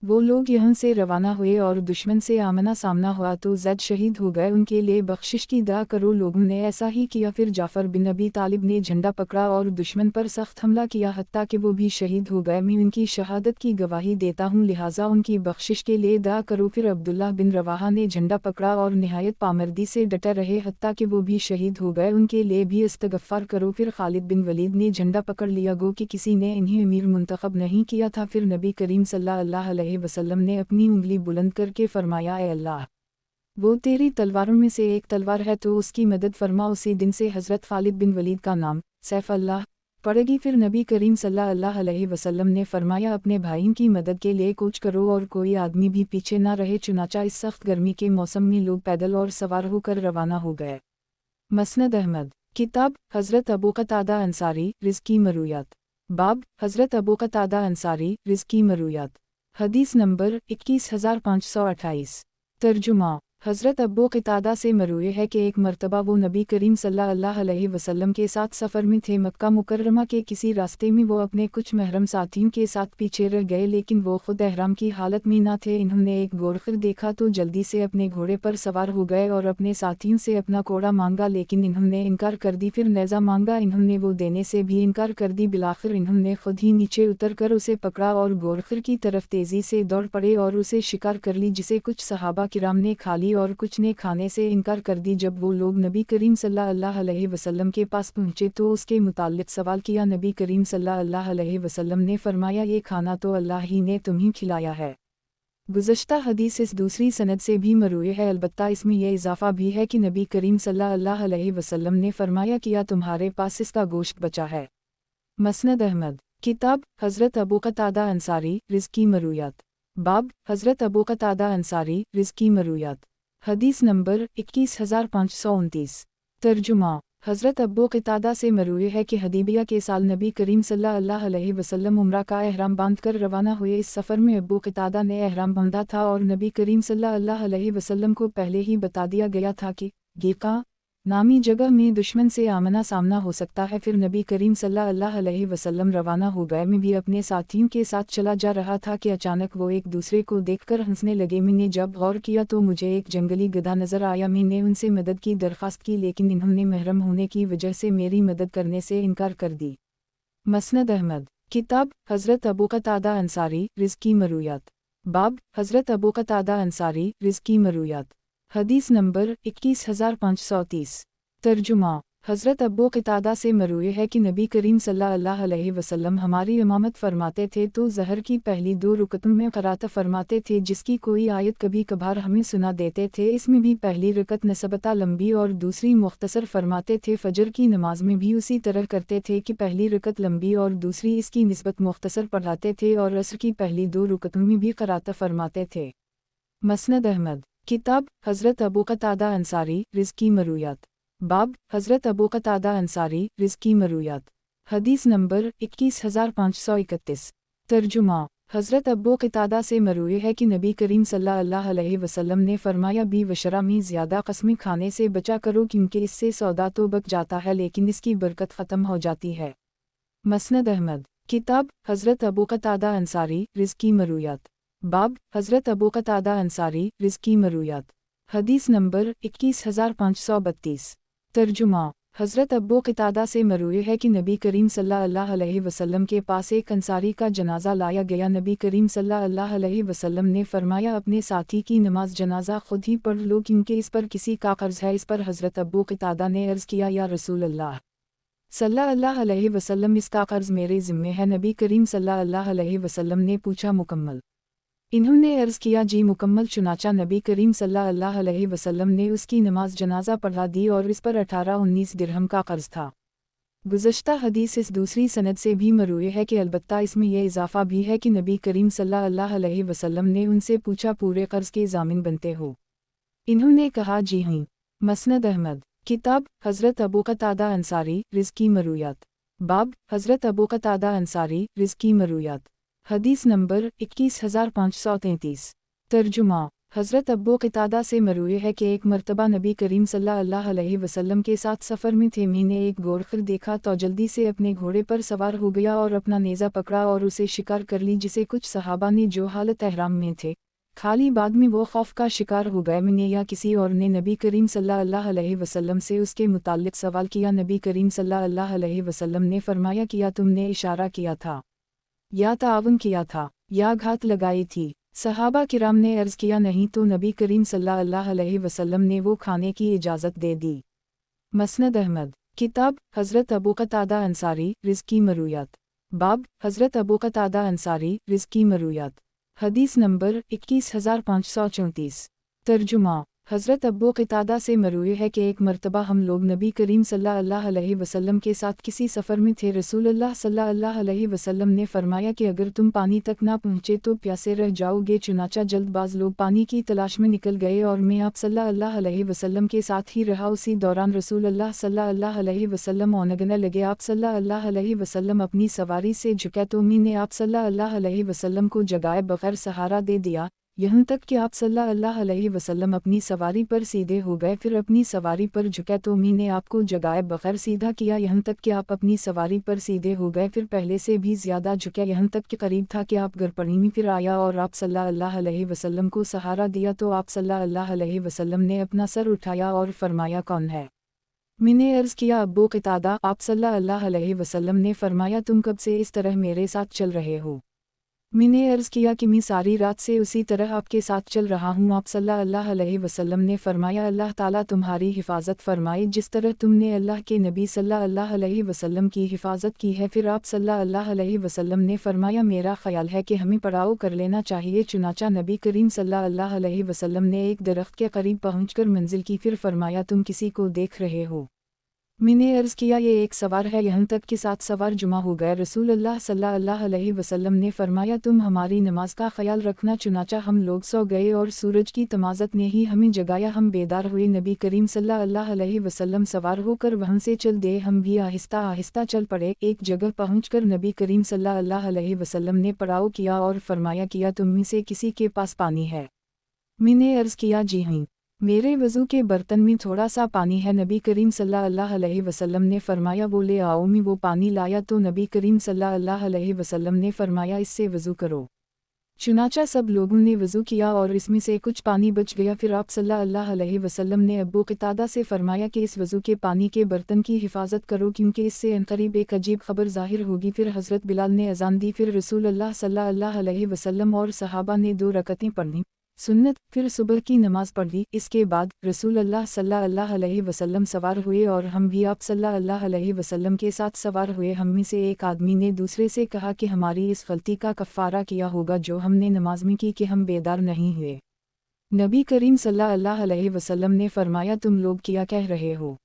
وہ لوگ یہاں سے روانہ ہوئے اور دشمن سے آمنا سامنا ہوا تو زید شہید ہو گئے، ان کے لیے بخشش کی دعا کرو۔ لوگوں نے ایسا ہی کیا۔ پھر جعفر بن ابی طالب نے جھنڈا پکڑا اور دشمن پر سخت حملہ کیا حتیٰ کہ وہ بھی شہید ہو گئے۔ میں ان کی شہادت کی گواہی دیتا ہوں، لہٰذا ان کی بخشش کے لیے دعا کرو۔ پھر عبداللہ بن رواحہ نے جھنڈا پکڑا اور نہایت پامردی سے ڈٹے رہے حتیٰ کہ وہ بھی شہید ہو گئے، ان کے لیے بھی استغفار کرو۔ پھر خالد بن ولید نے جھنڈا پکڑ لیا، گو کہ کسی نے انہیں امیر منتخب نہیں کیا تھا۔ پھر نبی کریم صلی اللہ علیہ وسلم نے اپنی انگلی بلند کر کے فرمایا اے اللہ، وہ تیری تلواروں میں سے ایک تلوار ہے تو اس کی مدد فرما۔ اسی دن سے حضرت خالد بن ولید کا نام سیف اللہ پڑے گی۔ پھر نبی کریم صلی اللہ علیہ وسلم نے فرمایا اپنے بھائیوں کی مدد کے لیے کوچ کرو اور کوئی آدمی بھی پیچھے نہ رہے، چنانچہ اس سخت گرمی کے موسم میں لوگ پیدل اور سوار ہو کر روانہ ہو گئے۔ مسند احمد کتاب حضرت ابو قتادہ انصاری رزقی مرویات باب حضرت ابو قتادہ انصاری رزقی مرویات حدیث نمبر 21528 ترجمہ حضرت ابو قتادہ سے مروی ہے کہ ایک مرتبہ وہ نبی کریم صلی اللہ علیہ وسلم کے ساتھ سفر میں تھے۔ مکہ مکرمہ کے کسی راستے میں وہ اپنے کچھ محرم ساتھیوں کے ساتھ پیچھے رہ گئے، لیکن وہ خود احرام کی حالت میں نہ تھے۔ انہوں نے ایک گورخر دیکھا تو جلدی سے اپنے گھوڑے پر سوار ہو گئے اور اپنے ساتھیوں سے اپنا کوڑا مانگا، لیکن انہوں نے انکار کر دی۔ پھر نیزہ مانگا، انہوں نے وہ دینے سے بھی انکار کر دی۔ بالآخر انہوں نے خود ہی نیچے اتر کر اسے پکڑا اور گورخر کی طرف تیزی سے دوڑ پڑے اور اسے شکار کر لی، جسے کچھ صحابہ کرام نے کھا لی اور کچھ نے کھانے سے انکار کر دی۔ جب وہ لوگ نبی کریم صلی اللہ علیہ وسلم کے پاس پہنچے تو اس کے متعلق سوال کیا۔ نبی کریم صلی اللہ علیہ وسلم نے فرمایا یہ کھانا تو اللہ ہی نے تمہیں کھلایا ہے۔ गुज़श्ता हदीस इस दूसरी सनद से भी मरूए है, अलबत्ता इसमें यह इजाफ़ा भी है कि नबी करीम सल्लल्लाहु अलैहि वसल्लम ने फरमाया किया तुम्हारे पास इसका गोश्त बचा है। मसनद अहमद। किताब हज़रत अबू क़तादा अंसारी रिज़्की मरूयात। बाब हज़रत अबू क़तादा अंसारी रिज़्की मरूयात। हदीस नंबर 21529। तर्जुमा हज़रत अबू क़तादा से मरूए है कि हदीबिया के साल नबी करीम सल्लल्लाहु अलैहि वसल्लम उम्रा का एहराम बांधकर रवाना हुए। इस सफ़र में अबू क़तादा ने एहराम बांधा था और नबी करीम सल्लल्लाहु अलैहि वसल्लम को पहले ही बता दिया गया था कि गेका नामी जगह में दुश्मन से आमना सामना हो सकता है। फिर नबी करीम सल्लल्लाहु अलैहि वसल्लम रवाना हो गए। मैं भी अपने साथियों के साथ चला जा रहा था कि अचानक वो एक दूसरे को देखकर हंसने लगे। मैंने जब गौर किया तो मुझे एक जंगली गधा नजर आया। मैंने उनसे मदद की दरख्वास्त की, लेकिन इन्होंने महरम होने की वजह से मेरी मदद करने से इनकार कर दी। मसनद अहमद। किताब हज़रत अबू क़तादा अंसारी रिज़्की मरूयात। बाब हज़रत अबू क़तादा अंसारी रिज़्की मरूयात। हदीस नंबर 21530। तर्जुमा हज़रत अबू क़तादा से मरूए है कि नबी करीम सल्लल्लाहु अलैहि वसल्लम हमारी इमामत फरमाते थे तो ज़हर की पहली 2 रुकतों में क़रात फरमाते थे, जिसकी कोई आयत कभी कभार हमें सुना देते थे। इसमें भी पहली रकत नस्बता लंबी और दूसरी मुख्तसर फरमाते थे। फ़जर की नमाज में भी उसी तरह करते थे कि पहली रकत लंबी और दूसरी इसकी निस्बत मुख्तसर पढ़ाते थे, और असर की पहली 2 रुकतों में भी क़रात फरमाते थे। मसनद अहमद। किताब हज़रत अबू क़तादा अंसारी रिज़्की मरूयात। बाब हज़रत अबू क़तादा अंसारी रिज़्की मरूयात। हदीस नंबर 21531। तर्जुमा हज़रत अबू क़तादा से मरूए है कि नबी करीम सल्लल्लाहु अलैहि वसल्लम ने फरमाया बी वशरा में ज़्यादा कस्में खाने से बचा करो, क्योंकि इससे सौदा तो बच जाता है लेकिन इसकी बरकत ख़त्म हो जाती है। मसनद अहमद। किताब हज़रत अबू क़तादा अंसारी रिज़्की मरूयात। बाब हज़रत अबू क़तादा अंसारी रिज़्की मरूयात। हदीस नंबर 21532। तर्जुमा हज़रत अबू क़तादा से मरूए है कि नबी करीम सल्लल्लाहु अलैहि वसल्लम के पास एक अंसारी का जनाजा लाया गया। नबी करीम सल्लल्लाहु अलैहि वसल्लम ने फरमाया अपने साथी की नमाज जनाजा खुद ही पढ़ लो, क्योंकि इस पर किसी का कर्ज है। इस पर हज़रत अबू क़तादा ने अर्ज़ किया, या रसूल अल्लाह सल्लल्लाहु अलैहि वसल्लम, इसका कर्ज मेरे ज़िम्मे है। नबी करीम सल्लल्लाहु अलैहि वसल्लम ने पूछा मुकम्मल? इन्होंने अर्ज़ किया जी मुकम्मल। चुनाचा नबी करीम सल्लल्लाहु अलैहि वसल्लम ने उसकी नमाज जनाजा पढ़ा दी और इस पर 18-19 दिरहम का कर्ज था। गुज़श्ता हदीस इस दूसरी सनद से भी मरूए है कि अलबत्ता इसमें यह इजाफ़ा भी है कि नबी करीम सल्लल्लाहु अलैहि वसल्लम ने उनसे पूछा पूरे कर्ज के ज़ामिन बनते हो? इन्होंने कहा जी हाँ। मसनद अहमद। किताब हज़रत अबू क़तादा अंसारी रिज़्की मरूयात। बाब हज़रत अबू क़तादा अंसारी रिज़्की मरूयात। हदीस नंबर 21533। तर्जुमा हज़रत अबू क़तादा से मरूए है कि एक मरतबा नबी करीम सल्लल्लाहु अलैहि वसल्लम के साथ सफ़र में थे। मैंने एक गोरखर देखा तो जल्दी से अपने घोड़े पर सवार हो गया और अपना नेज़ा पकड़ा और उसे शिकार कर ली, जिसे कुछ सहाबा ने जो हालत एहराम में थे खाली बाद में वो खौफ का शिकार हो गए। मैंने या किसी और ने नबी करीम सल्लल्लाहु अलैहि वसल्लम से उसके मुताल्लिक़ सवाल किया। नबी करीम सल्लल्लाहु अलैहि वसल्लम ने फरमाया किया तुमने इशारा किया था, या ताउन किया था, या घात लगाई थी? सहाबा किराम ने अर्ज़ किया नहीं, तो नबी करीम सल्लल्लाहु अलैहि वसल्लम ने वो खाने की इजाज़त दे दी। मसनद अहमद। किताब हज़रत अबू क़तादा अंसारी रिज़्की मरूयात। बाब हज़रत अबू क़तादा अंसारी रिज़्की मरूयात। हदीस नंबर 21534। तर्जुमा हज़रत अबू क़तादा से मरूए है कि एक मरतबा हम लोग नबी करीम सल्लल्लाहु अलैहि वसल्लम के साथ किसी सफ़र में थे। रसूलुल्लाह सल्लल्लाहु अलैहि वसल्लम ने फरमाया कि अगर तुम पानी तक ना पहुँचे तो प्यासे रह जाओगे। चुनाचा जल्दबाज लोग पानी की तलाश में निकल गए और मैं आप सल्लल्लाहु अलैहि वसल्लम के साथ ही रहा। उसी दौरान रसूलुल्लाह सल्लल्लाहु अलैहि वसल्लम औनगने लगे। आप सल्लल्लाहु अलैहि वसल्लम अपनी सवारी से झुके तो मैंने आप सल्लल्लाहु अलैहि वसल्लम को जगाए बगैर सहारा दे दिया, यहाँ तक कि आप सल्लल्लाहु अलैहि वसल्लम अपनी सवारी पर सीधे हो गए। फिर अपनी सवारी पर झुके तो मैंने आपको जगाए बगैर सीधा किया, यहाँ तक कि आप अपनी सवारी पर सीधे हो गए। फिर पहले से भी ज़्यादा झुके, यहाँ तक कि करीब था कि आप गरपड़ी में फिर आया और आप सल्लल्लाहु अलैहि वसल्लम को सहारा दिया तो आप सल्लल्लाहु अलैहि वसल्लम ने अपना सर उठाया और फरमाया कौन है? मैंने अर्ज़ किया अबू क़तादा। आप सल्लल्लाहु अलैहि वसल्लम ने फरमाया तुम कब से इस तरह मेरे साथ चल रहे हो? मैंने अर्ज़ किया कि मैं सारी रात से उसी तरह आपके साथ चल रहा हूँ। आप सल्लल्लाहु अलैहि वसल्लम ने फरमाया, अल्लाह ताला तुम्हारी हिफाजत फरमाए जिस तरह तुमने अल्लाह के नबी सल्लल्लाहु अलैहि वसल्लम की हिफाजत की है। फिर आप सल्लल्लाहु अलैहि वसल्लम ने फरमाया, मेरा ख्याल है कि हमें पड़ाव कर लेना चाहिए। चुनाचा नबी करीम सल्लल्लाहु अलैहि वसल्लम ने एक दरख्त के करीब पहुँचकर मंजिल की। फिर फरमाया, तुम किसी को देख रहे हो? मैंने अर्ज़ किया, ये एक सवार है। यहाँ तक कि 7 सवार जुमा हो गए। रसूलुल्लाह सल्लल्लाहु अलैहि वसल्लम ने फरमाया, तुम हमारी नमाज का ख्याल रखना। चुनाचा हम लोग सो गए और सूरज की तमाज़त ने ही हमें जगाया। हम बेदार हुए। नबी करीम सल्लल्लाहु अलैहि वसल्लम सवार होकर वहाँ से चल दिए। हम भी आहिस्ता आहिस्ता चल पड़े। एक जगह पहुँचकर नबी करीम सल्लल्लाहु अलैहि वसल्लम ने पड़ाव किया और फरमाया, किया तुम में से किसी के पास पानी है? मैंने अर्ज़ किया, जी हाँ, मेरे वज़ू के बर्तन में थोड़ा सा पानी है। नबी करीम सल्लल्लाहु अलैहि वसल्लम ने फरमाया, वो ले आओ। मैं वो पानी लाया तो नबी करीम सल्लल्लाहु अलैहि वसल्लम ने फरमाया, इससे वज़ू करो। चुनाचा सब लोगों ने वज़ू किया और इसमें से कुछ पानी बच गया। फिर आप सल्लल्लाहु अलैहि वसल्लम ने अबू क़तादा से फरमाया कि इस वज़ू के पानी के बर्तन की हिफाजत करो, क्योंकि इससे अनक़रीब एक अजीब ख़बर ज़ाहिर होगी। फिर हज़रत बिलाल ने अज़ान दी। फिर रसूलुल्लाह सल्लल्लाहु अलैहि वसल्लम और सहाबा ने 2 रकअतें पढ़ीं सुन्नत। फिर सुबह की नमाज़ पढ़ ली। इसके बाद रसूलुल्लाह सल्लल्लाहु अलैहि वसल्लम सवार हुए और हम भी आप सल्लल्लाहु अलैहि वसल्लम के साथ सवार हुए। हम में से एक आदमी ने दूसरे से कहा कि हमारी इस गलती का कफ़ारा किया होगा जो हमने नमाज में की कि हम बेदार नहीं हुए। नबी करीम सल्लल्लाहु अलैहि वसल्लम ने फरमाया, तुम लोग क्या कह रहे हो?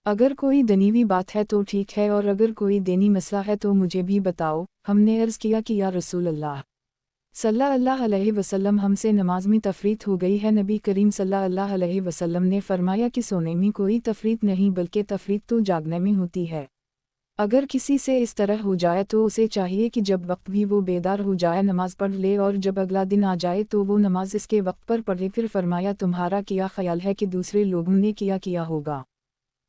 अगर कोई दनीवी बात है तो ठीक है, और अगर कोई दीनी मसला है तो मुझे भी बताओ। हमने अर्ज़ किया कि या रसूलल्लाह सल्लल्लाहु अलैहि वसल्लम, हमसे नमाज में तफरीत हो गई है। नबी करीम सल्लल्लाहु अलैहि वसल्लम ने फरमाया कि सोने में कोई तफरीत नहीं, बल्कि तफरीत तो जागने में होती है। अगर किसी से इस तरह हो जाए तो उसे चाहिए कि जब वक्त भी वो बेदार हो जाए नमाज पढ़ ले, और जब अगला दिन आ जाए तो वो नमाज इसके वक्त पर पढ़े। फिर फरमाया, तुम्हारा क्या ख्याल है कि दूसरे लोगों ने क्या किया होगा?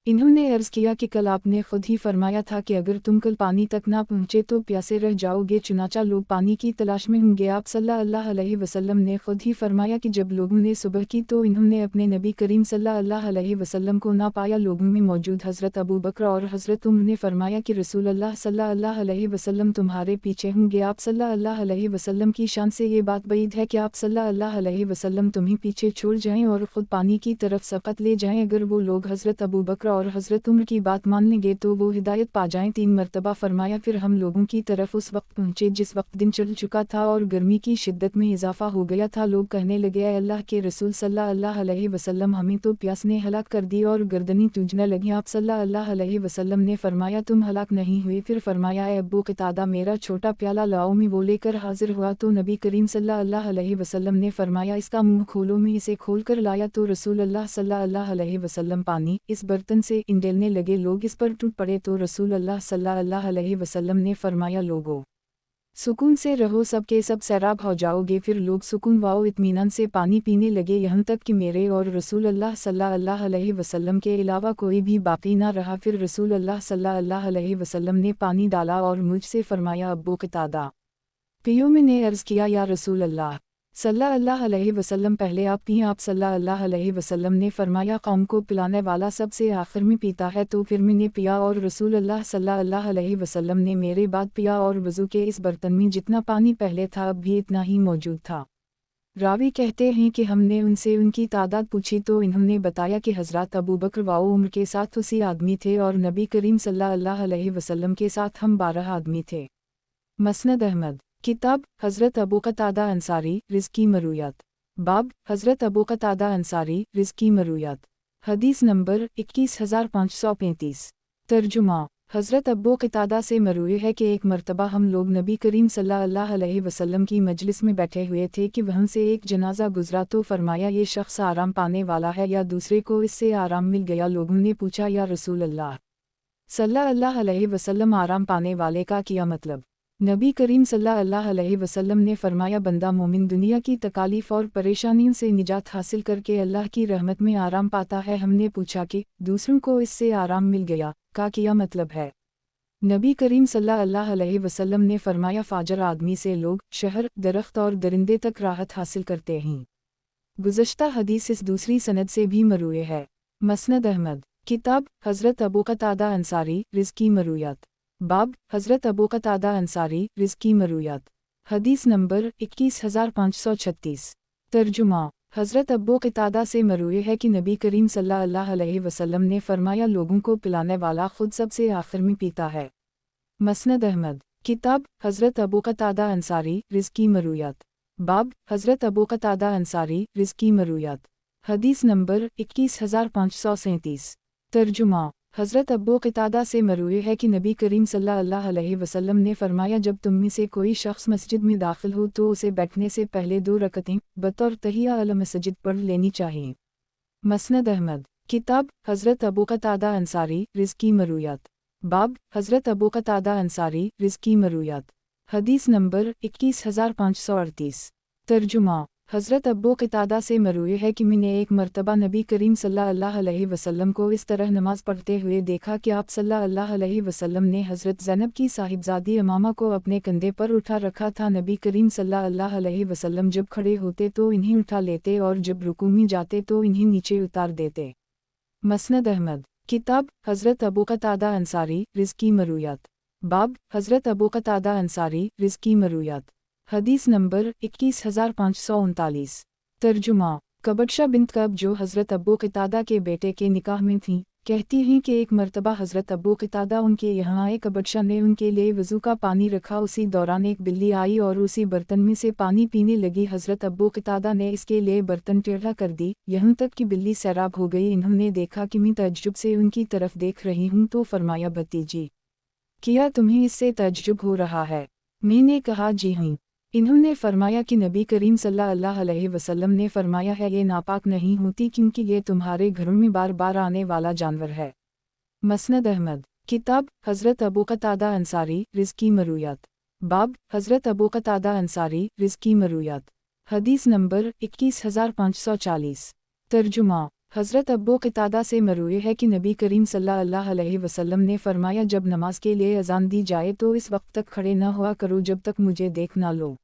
इन्होंने अर्ज़ किया कि कल आपने खुद ही फरमाया था कि अगर तुम कल पानी तक ना पहुँचे तो प्यासे रह जाओगे। चुनाचा लोग पानी की तलाश में होंगे। आप सल्लल्लाहु अलैहि वसल्लम ने खुद ही फरमाया कि जब लोगों ने सुबह की तो इन्होंने अपने नबी करीम सल्लल्लाहु अलैहि वसल्लम को ना पाया। लोगों में मौजूद हज़रत अबू बकर और हज़रत उमर ने फरमाया कि रसूलुल्लाह सल्लल्लाहु अलैहि वसल्लम तुम्हारे पीछे होंगे। आप सल्लल्लाहु अलैहि वसल्लम की शान से ये बात बईद है कि आप सल्लल्लाहु अलैहि वसल्लम तुम्हें पीछे छोड़ जाएं और ख़ुद पानी की तरफ सबक़त ले जाएं। अगर वो लोग हज़रत अबू बकर और हज़रत उमर की बात मान लेंगे तो वो हिदायत पा जाएं। 3 मरतबा फरमाया, फिर हम लोगों की तरफ उस वक्त पहुँचे जिस वक्त दिन चढ़ चुका था और गर्मी की शिद्दत में इजाफा हो गया था। लोग कहने लगे, ऐ अल्लाह के रसूल सल्लल्लाहु अलैहि वसल्लम, हमें तो प्यास ने हलाक कर दी और गर्दनी टूटने लगी। आप सल्लल्लाहु अलैहि वसल्लम ने फरमाया, तुम हलाक नहीं हुए? फिर फरमाया, ऐ अबू क़तादा, मेरा छोटा प्याला लाओ। मैं वो लेकर हाजिर हुआ तो नबी करीम सल्लल्लाहु अलैहि वसल्लम ने फरमाया, इसका मुँह खोलो। मैं इसे खोल कर लाया तो रसूलुल्लाह सल्लल्लाहु अलैहि वसल्लम पानी इस बर्तन से इंडेलने लगे। लोग इस पर टूट पड़े तो रसूलुल्लाह सल्लल्लाहु अलैहि वसल्लम ने फरमाया, लोगो सुकून से रहो, सब के सब सैराब हो जाओगे। फिर लोग सुकून व इत्मीनान से पानी पीने लगे, यहाँ तक कि मेरे और रसूलुल्लाह सल्लल्लाहु अलैहि वसल्लम के अलावा कोई भी बाकी ना रहा। फिर रसूलुल्लाह सल्लल्लाहु अलैहि वसल्लम ने पानी डाला और मुझसे फरमाया, अबू क़तादा पियो। मैंने अर्ज़ किया, या रसूलल्लाह सल्लल्लाहु अलैहि वसल्लम, पहले आप पिएं। आप सल्लल्लाहु अलैहि वसल्लम ने फरमाया, कौम को पिलाने वाला सबसे आखिर में पीता है। तो फिर मैंने पिया और रसूलुल्लाह सल्लल्लाहु अलैहि वसल्लम ने मेरे बाद पिया, और वज़ू के इस बर्तन में जितना पानी पहले था अब भी इतना ही मौजूद था। रावी कहते हैं कि हमने उनसे उनकी तादाद पूछी तो इन्होंने बताया कि हज़रत अबू बकर व उमर के साथ उसी आदमी थे और नबी करीम सल्लल्लाहु अलैहि वसल्लम के साथ हम 12 आदमी थे। मसनद अहमद किताब हज़रत अबू क़तादा अंसारी रिज़्क़ी मरूयात। बाब हज़रत अबू क़तादा अंसारी रिज़्क़ी मरूयात। हदीस नंबर 21535। तर्जुमा हज़रत अबू क़तादा से मरूए है कि एक मरतबा हम लोग नबी करीम सल्लल्लाहु अलैहि वसल्लम की मजलिस में बैठे हुए थे कि वहाँ से एक जनाजा गुजरा तो फरमाया, ये शख्स आराम पाने वाला है या दूसरे को इससे आराम मिल गया। लोगों ने पूछा, या रसूल अल्लाह सल्लल्लाहु अलैहि वसल्लम, आराम पाने वाले का क्या मतलब? नबी करीम सल्लल्लाहु अलैहि वसल्लम ने फरमाया, बंदा मोमिन दुनिया की तकालीफ और परेशानियों से निजात हासिल करके अल्लाह की रहमत में आराम पाता है। हमने पूछा कि दूसरों को इससे आराम मिल गया का क्या मतलब है? नबी करीम सल्लल्लाहु अलैहि वसल्लम ने फरमाया, फाजर आदमी से लोग, शहर, दरख्त और दरिंदे तक राहत हासिल करते हैं। गुज़श्ता हदीस इस दूसरी सनद से भी मरूए है। मसनद अहमद किताब हज़रत अबू क़तादा अंसारी रिज़्क़ी मरूयात। बाब हज़रत अबू क़तादा अंसारी रिज़्क़ी मरूयात। حدیث نمبر 21536۔ ترجمہ۔ حضرت ابو قتادہ سے مروی ہے کہ نبی کریم صلی اللہ علیہ وسلم نے فرمایا لوگوں کو پلانے والا خود سب سے آخر میں پیتا ہے۔ مسند احمد۔ کتاب حضرت ابو قتادہ انصاری رزقی مرویات۔ باب حضرت ابو قتادہ انصاری رزقی مرویات۔ حدیث نمبر 21537۔ ترجمہ۔ حضرت ابو قتادہ سے مروی ہے کہ نبی کریم صلی اللہ علیہ وسلم نے فرمایا جب تم میں سے کوئی شخص مسجد میں داخل ہو تو اسے بیٹھنے سے پہلے 2 رکعتیں بطور تحیہ المسجد پڑھ لینی چاہیے۔ مسند احمد۔ کتاب حضرت ابو قتادہ انصاری رزقی مرویات۔ باب حضرت ابو قتادہ انصاری رزقی مرویات۔ حدیث نمبر 21538۔ ترجمہ۔ حضرت ابو قتادہ سے مروی ہے کہ میں نے ایک مرتبہ نبی کریم صلی اللہ علیہ وسلم کو اس طرح نماز پڑھتے ہوئے دیکھا کہ آپ صلی اللہ علیہ وسلم نے حضرت زینب کی صاحبزادی امامہ کو اپنے کندھے پر اٹھا رکھا تھا۔ نبی کریم صلی اللہ علیہ وسلم جب کھڑے ہوتے تو انہیں اٹھا لیتے اور جب رکوع میں جاتے تو انہیں نیچے اتار دیتے۔ مسند احمد۔ کتاب حضرت ابو قتادہ انصاری رزقی مرویات۔ باب حضرت ابو قتادہ انصاری رزقی مرویات۔ حدیث نمبر 21539۔ ترجمہ۔ قبشہ بنت کعب جو حضرت ابو قتادہ کے بیٹے کے نکاح میں تھیں، کہتی ہیں کہ ایک مرتبہ حضرت ابو قتادہ ان کے یہاں آئے، قبشہ نے ان کے لیے وضو کا پانی رکھا، اسی دوران ایک بلی آئی اور اسی برتن میں سے پانی پینے لگی۔ حضرت ابو قتادہ نے اس کے لیے برتن ٹیڑھا کر دی، یہاں تک کہ بلی سیراب ہو گئی۔ انہوں نے دیکھا کہ میں تعجب سے ان کی طرف دیکھ رہی ہوں تو فرمایا بھتیجی، کیا تمہیں اس سے تعجب ہو رہا ہے؟ میں نے کہا جی ہوں۔ انہوں نے فرمایا کہ نبی کریم صلی اللہ علیہ وسلم نے فرمایا ہے یہ ناپاک نہیں ہوتی کیونکہ یہ تمہارے گھروں میں بار بار آنے والا جانور ہے۔ مسند احمد۔ کتاب حضرت ابو قتادہ انصاری رزقی مرویات۔ باب حضرت ابو قتادہ انصاری رزقی مرویات۔ حدیث نمبر 21540۔ ترجمہ۔ حضرت ابو قتادہ سے مروی ہے کہ نبی کریم صلی اللہ علیہ وسلم نے فرمایا جب نماز کے لیے اذان دی جائے تو اس وقت تک کھڑے نہ ہوا کرو جب تک مجھے دیکھ نہ لو۔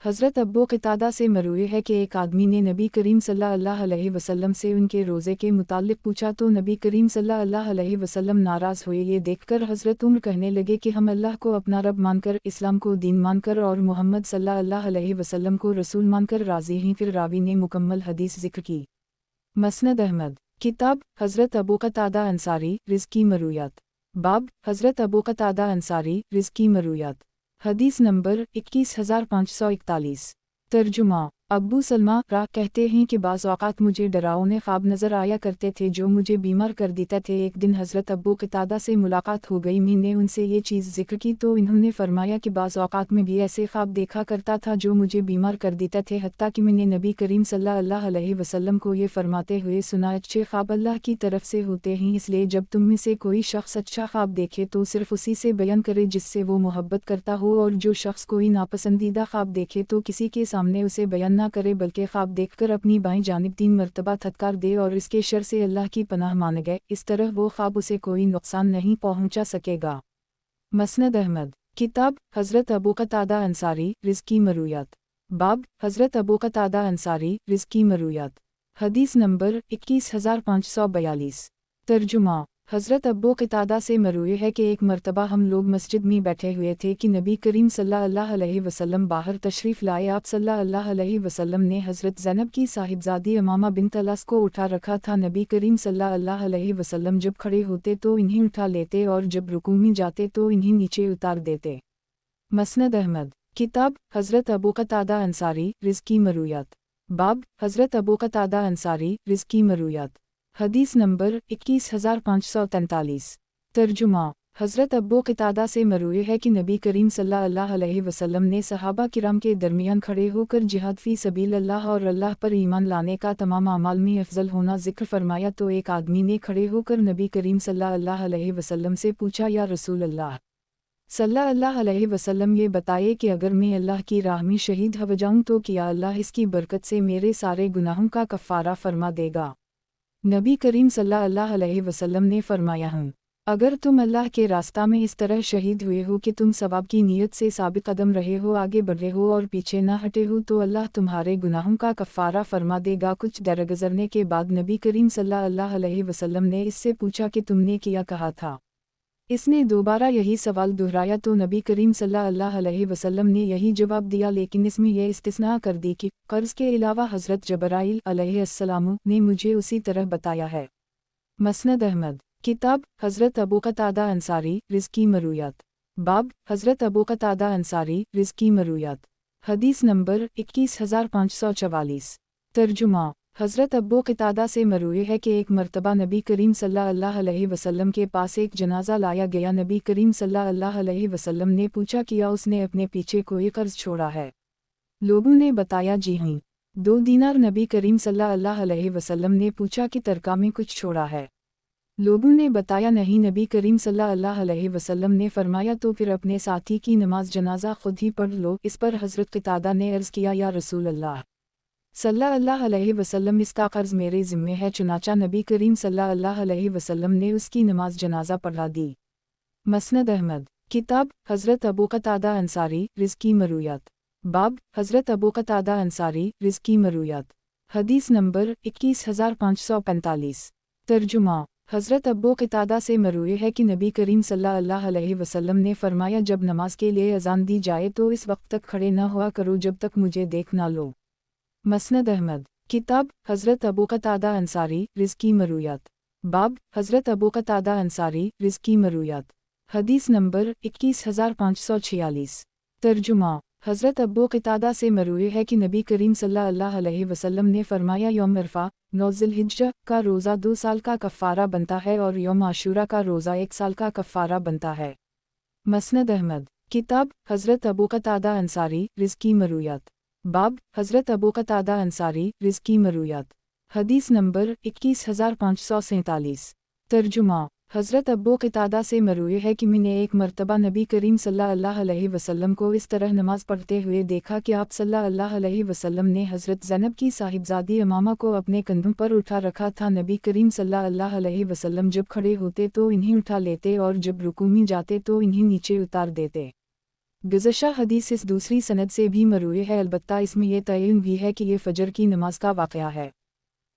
حضرت ابو قتادہ سے مروی ہے کہ ایک آدمی نے نبی کریم صلی اللہ علیہ وسلم سے ان کے روزے کے متعلق پوچھا تو نبی کریم صلی اللہ علیہ وسلم ناراض ہوئے۔ یہ دیکھ کر حضرت عمر کہنے لگے کہ ہم اللہ کو اپنا رب مان کر، اسلام کو دین مان کر اور محمد صلی اللہ علیہ وسلم کو رسول مان کر راضی ہیں۔ پھر راوی نے مکمل حدیث ذکر کی۔ مسند احمد۔ کتاب حضرت ابو قتادہ انصاری رزقی مرویات۔ باب حضرت ابو قتادہ انصاری رزقی مرویات۔ حدیث نمبر 21541۔ ترجمہ۔ ابو سلمہ کہتے ہیں کہ بعض اوقات مجھے ڈراؤنے خواب نظر آیا کرتے تھے جو مجھے بیمار کر دیتے تھے۔ ایک دن حضرت ابو قتادہ سے ملاقات ہو گئی، میں نے ان سے یہ چیز ذکر کی تو انہوں نے فرمایا کہ بعض اوقات میں بھی ایسے خواب دیکھا کرتا تھا جو مجھے بیمار کر دیتے تھے، حتیٰ کہ میں نے نبی کریم صلی اللہ علیہ وسلم کو یہ فرماتے ہوئے سنا اچھے خواب اللہ کی طرف سے ہوتے ہیں، اس لیے جب تم میں سے کوئی شخص اچھا خواب دیکھے تو صرف اسی سے بیان کرے جس سے وہ محبت کرتا ہو، اور جو شخص کوئی ناپسندیدہ خواب دیکھے تو کسی کے سامنے اسے بیان نہ کرے بلکہ خواب دیکھ کر اپنی بائیں جانب 3 مرتبہ تھتکار دے اور اس کے شر سے اللہ کی پناہ مانگے، اس طرح وہ خواب اسے کوئی نقصان نہیں پہنچا سکے گا۔ مسند احمد۔ کتاب حضرت ابو قتادہ انصاری رزقی مرویات۔ باب حضرت ابو قتادہ انصاری رزقی مرویات۔ حدیث نمبر 21542۔ ترجمہ۔ حضرت ابو قتادہ سے مروی ہے کہ ایک مرتبہ ہم لوگ مسجد میں بیٹھے ہوئے تھے کہ نبی کریم صلی اللہ علیہ وسلم باہر تشریف لائے۔ آپ صلی اللہ علیہ وسلم نے حضرت زینب کی صاحبزادی امامہ بنت الاس کو اٹھا رکھا تھا۔ نبی کریم صلی اللہ علیہ وسلم جب کھڑے ہوتے تو انہیں اٹھا لیتے اور جب رکوع میں جاتے تو انہیں نیچے اتار دیتے۔ مسند احمد۔ کتاب حضرت ابو قتادہ انصاری رزقی مرویات۔ باب حضرت ابو قتادہ انصاری رزقی مرویات۔ حدیث نمبر 21543۔ ترجمہ۔ حضرت ابو قتادہ سے مروی ہے کہ نبی کریم صلی اللہ علیہ وسلم نے صحابہ کرام کے درمیان کھڑے ہو کر جہاد فی سبیل اللہ اور اللہ پر ایمان لانے کا تمام اعمال میں افضل ہونا ذکر فرمایا تو ایک آدمی نے کھڑے ہو کر نبی کریم صلی اللہ علیہ وسلم سے پوچھا، یا رسول اللہ صلی اللہ علیہ وسلم، یہ بتائے کہ اگر میں اللہ کی راہ میں شہید ہو جاؤں تو کیا اللہ اس کی برکت سے میرے سارے گناہوں کا کفارہ فرما دے گا؟ نبی کریم صلی اللہ علیہ وسلم نے فرمایا، ہوں، اگر تم اللہ کے راستہ میں اس طرح شہید ہوئے ہو کہ تم ثواب کی نیت سے ثابت قدم رہے ہو، آگے بڑھے ہو اور پیچھے نہ ہٹے ہو تو اللہ تمہارے گناہوں کا کفارہ فرما دے گا۔ کچھ دیر گزرنے کے بعد نبی کریم صلی اللہ علیہ وسلم نے اس سے پوچھا کہ تم نے کیا کہا تھا؟ इसने दोबारा यही सवाल दोहराया तो नबी करीम सल्लल्लाहु अलैहि वसल्लम ने यही जवाब दिया, लेकिन इसमें यह इस्तिस्ना कर दी कि कर्ज के अलावा हज़रत जबराइल अलैहिस्सलाम ने मुझे उसी तरह बताया है। मसनद अहमद। किताब हज़रत अबू क़तादा अंसारी रिज़्की मरूयात। बाब हज़रत अबू क़तादा अंसारी रिज़्की मरूयात। हदीस नंबर 21544। तर्जुमा। हज़रत अबू क़तादा से मरूए है कि एक मर्तबा नबी करीम सल्लल्लाहु अलैहि वसल्लम के पास एक जनाजा लाया गया। नबी करीम सल्लल्लाहु अलैहि वसल्लम ने पूछा, किया उसने अपने पीछे कोई कर्ज छोड़ा है? लोगों ने बताया, जी हाँ, 2 दीनार। नबी करीम सल्लल्लाहु अलैहि वसल्लम ने पूछा कि तरका में कुछ छोड़ा है? लोगों ने बताया, नहीं। नबी करीम सल्लल्लाहु अलैहि वसल्लम ने फरमाया, तो फिर अपने साथी की नमाज जनाजा खुद ही पढ़ लो। इस पर हज़रत क़तादा ने अर्ज़ किया, या रसूल अल्लाह सल्लल्लाहु अलैहि वसल्लम, इसका कर्ज मेरे ज़िम्मे है। चुनाचा नबी करीम सल्लल्लाहु अलैहि वसल्लम ने उसकी नमाज जनाजा पढ़ा दी। मसनद अहमद। किताब हज़रत अबू क़तादा अंसारी रिज़्की मरूयात। बाब हज़रत अबू क़तादा अंसारी रिज़्की मरूयात। हदीस नंबर 21545। तर्जुमा। हज़रत अबू क़तादा से मरूए है कि नबी करीम सल्लल्लाहु अलैहि वसल्लम ने फरमाया, जब नमाज के लिए अज़ान दी जाए तो इस वक्त तक खड़े न हुआ करो जब तक मुझे देख ना लो। मसनद अहमद। किताब हज़रत अबू क़तादा अंसारी रिज़्की मरूयात। बाब हज़रत अबू क़तादा अंसारी रिज़्की मरूयात। हदीस नंबर 21546। तर्जुमा। हज़रत अबू क़तादा से मरूए है कि नबी करीम सल्लल्लाहु अलैहि वसल्लम ने फरमाया, यौम अरफा 9 ज़िलहिज्जा का रोज़ा 2 साल का कफ़ारा बनता है और यौम आशूरा का रोज़ा 1 साल का कफ़ारा बनता है। मसनद अहमद। किताब हज़रत अबू क़तादा अंसारी रिज़्की मरूयात। बाब हज़रत अबू क़तादा अंसारी रिज़्की मरूयात। हदीस नंबर 21547। तर्जुमा। हज़रत अबू क़तादा से मरूए है कि मैंने एक मर्तबा नबी करीम सल्लल्लाहु अलैहि वसल्लम को इस तरह नमाज पढ़ते हुए देखा कि आप सल्लल्लाहु अलैहि वसल्लम ने हज़रत ज़ैनब की साहिबजादी अमामा को अपने कंधों पर उठा रखा था। नबी करीम सल्लल्लाहु अलैहि वसल्लम जब खड़े होते तो इन्हें उठा लेते और जब रुकू में जाते तो इन्हें नीचे उतार देते। गुज़श्ता हदीस इस दूसरी सनद से भी मरूए है, अलबत्ता इसमें यह तयन भी है कि ये फ़जर की नमाज का वाक़या है।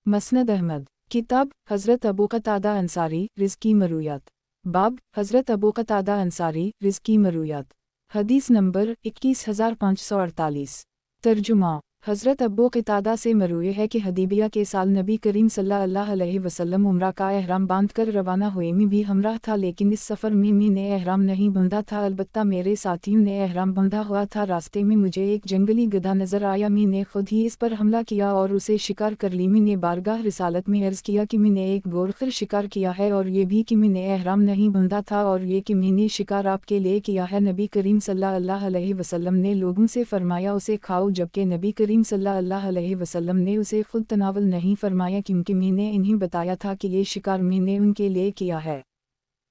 मसनद अहमद। किताब हज़रत अबू क़तादा अंसारी रिज़्की मरूयात। बाब हज़रत अबू क़तादा अंसारी रिज़्की मरूयात। हदीस नंबर 21548। तर्जुमा। हज़रत अबू क़तादा से मरूए है कि हदीबिया के साल नबी करीम सल्लल्लाहु अलैहि वसल्लम उम्रा का एहराम बांधकर रवाना हुए। मैं भी हमराह था, लेकिन इस सफ़र में मैंने एहराम नहीं बांधा था, अलबत्ता मेरे साथियों ने एहराम बांधा हुआ था। रास्ते में मुझे एक जंगली गधा नज़र आया। मैंने खुद ही इस पर हमला किया और उसे शिकार कर ली। मैंने बारगाह रिसालत में अर्ज़ किया कि मैंने एक गोरखर शिकार किया है, और ये भी कि मैंने एहराम नहीं बांधा था, और ये कि मैंने शिकार आपके लिए किया है। नबी करीम सल्लल्लाहु अलैहि वसल्लम ने लोगों से फरमाया, उसे खाओ, जबकि नबी करीम सल्लल्लाहु अलैहि वसल्लम ने उसे खुद तनावल नहीं फरमाया, क्योंकि मैंने इन्हें बताया था कि ये शिकार मैंने उनके लिए किया है।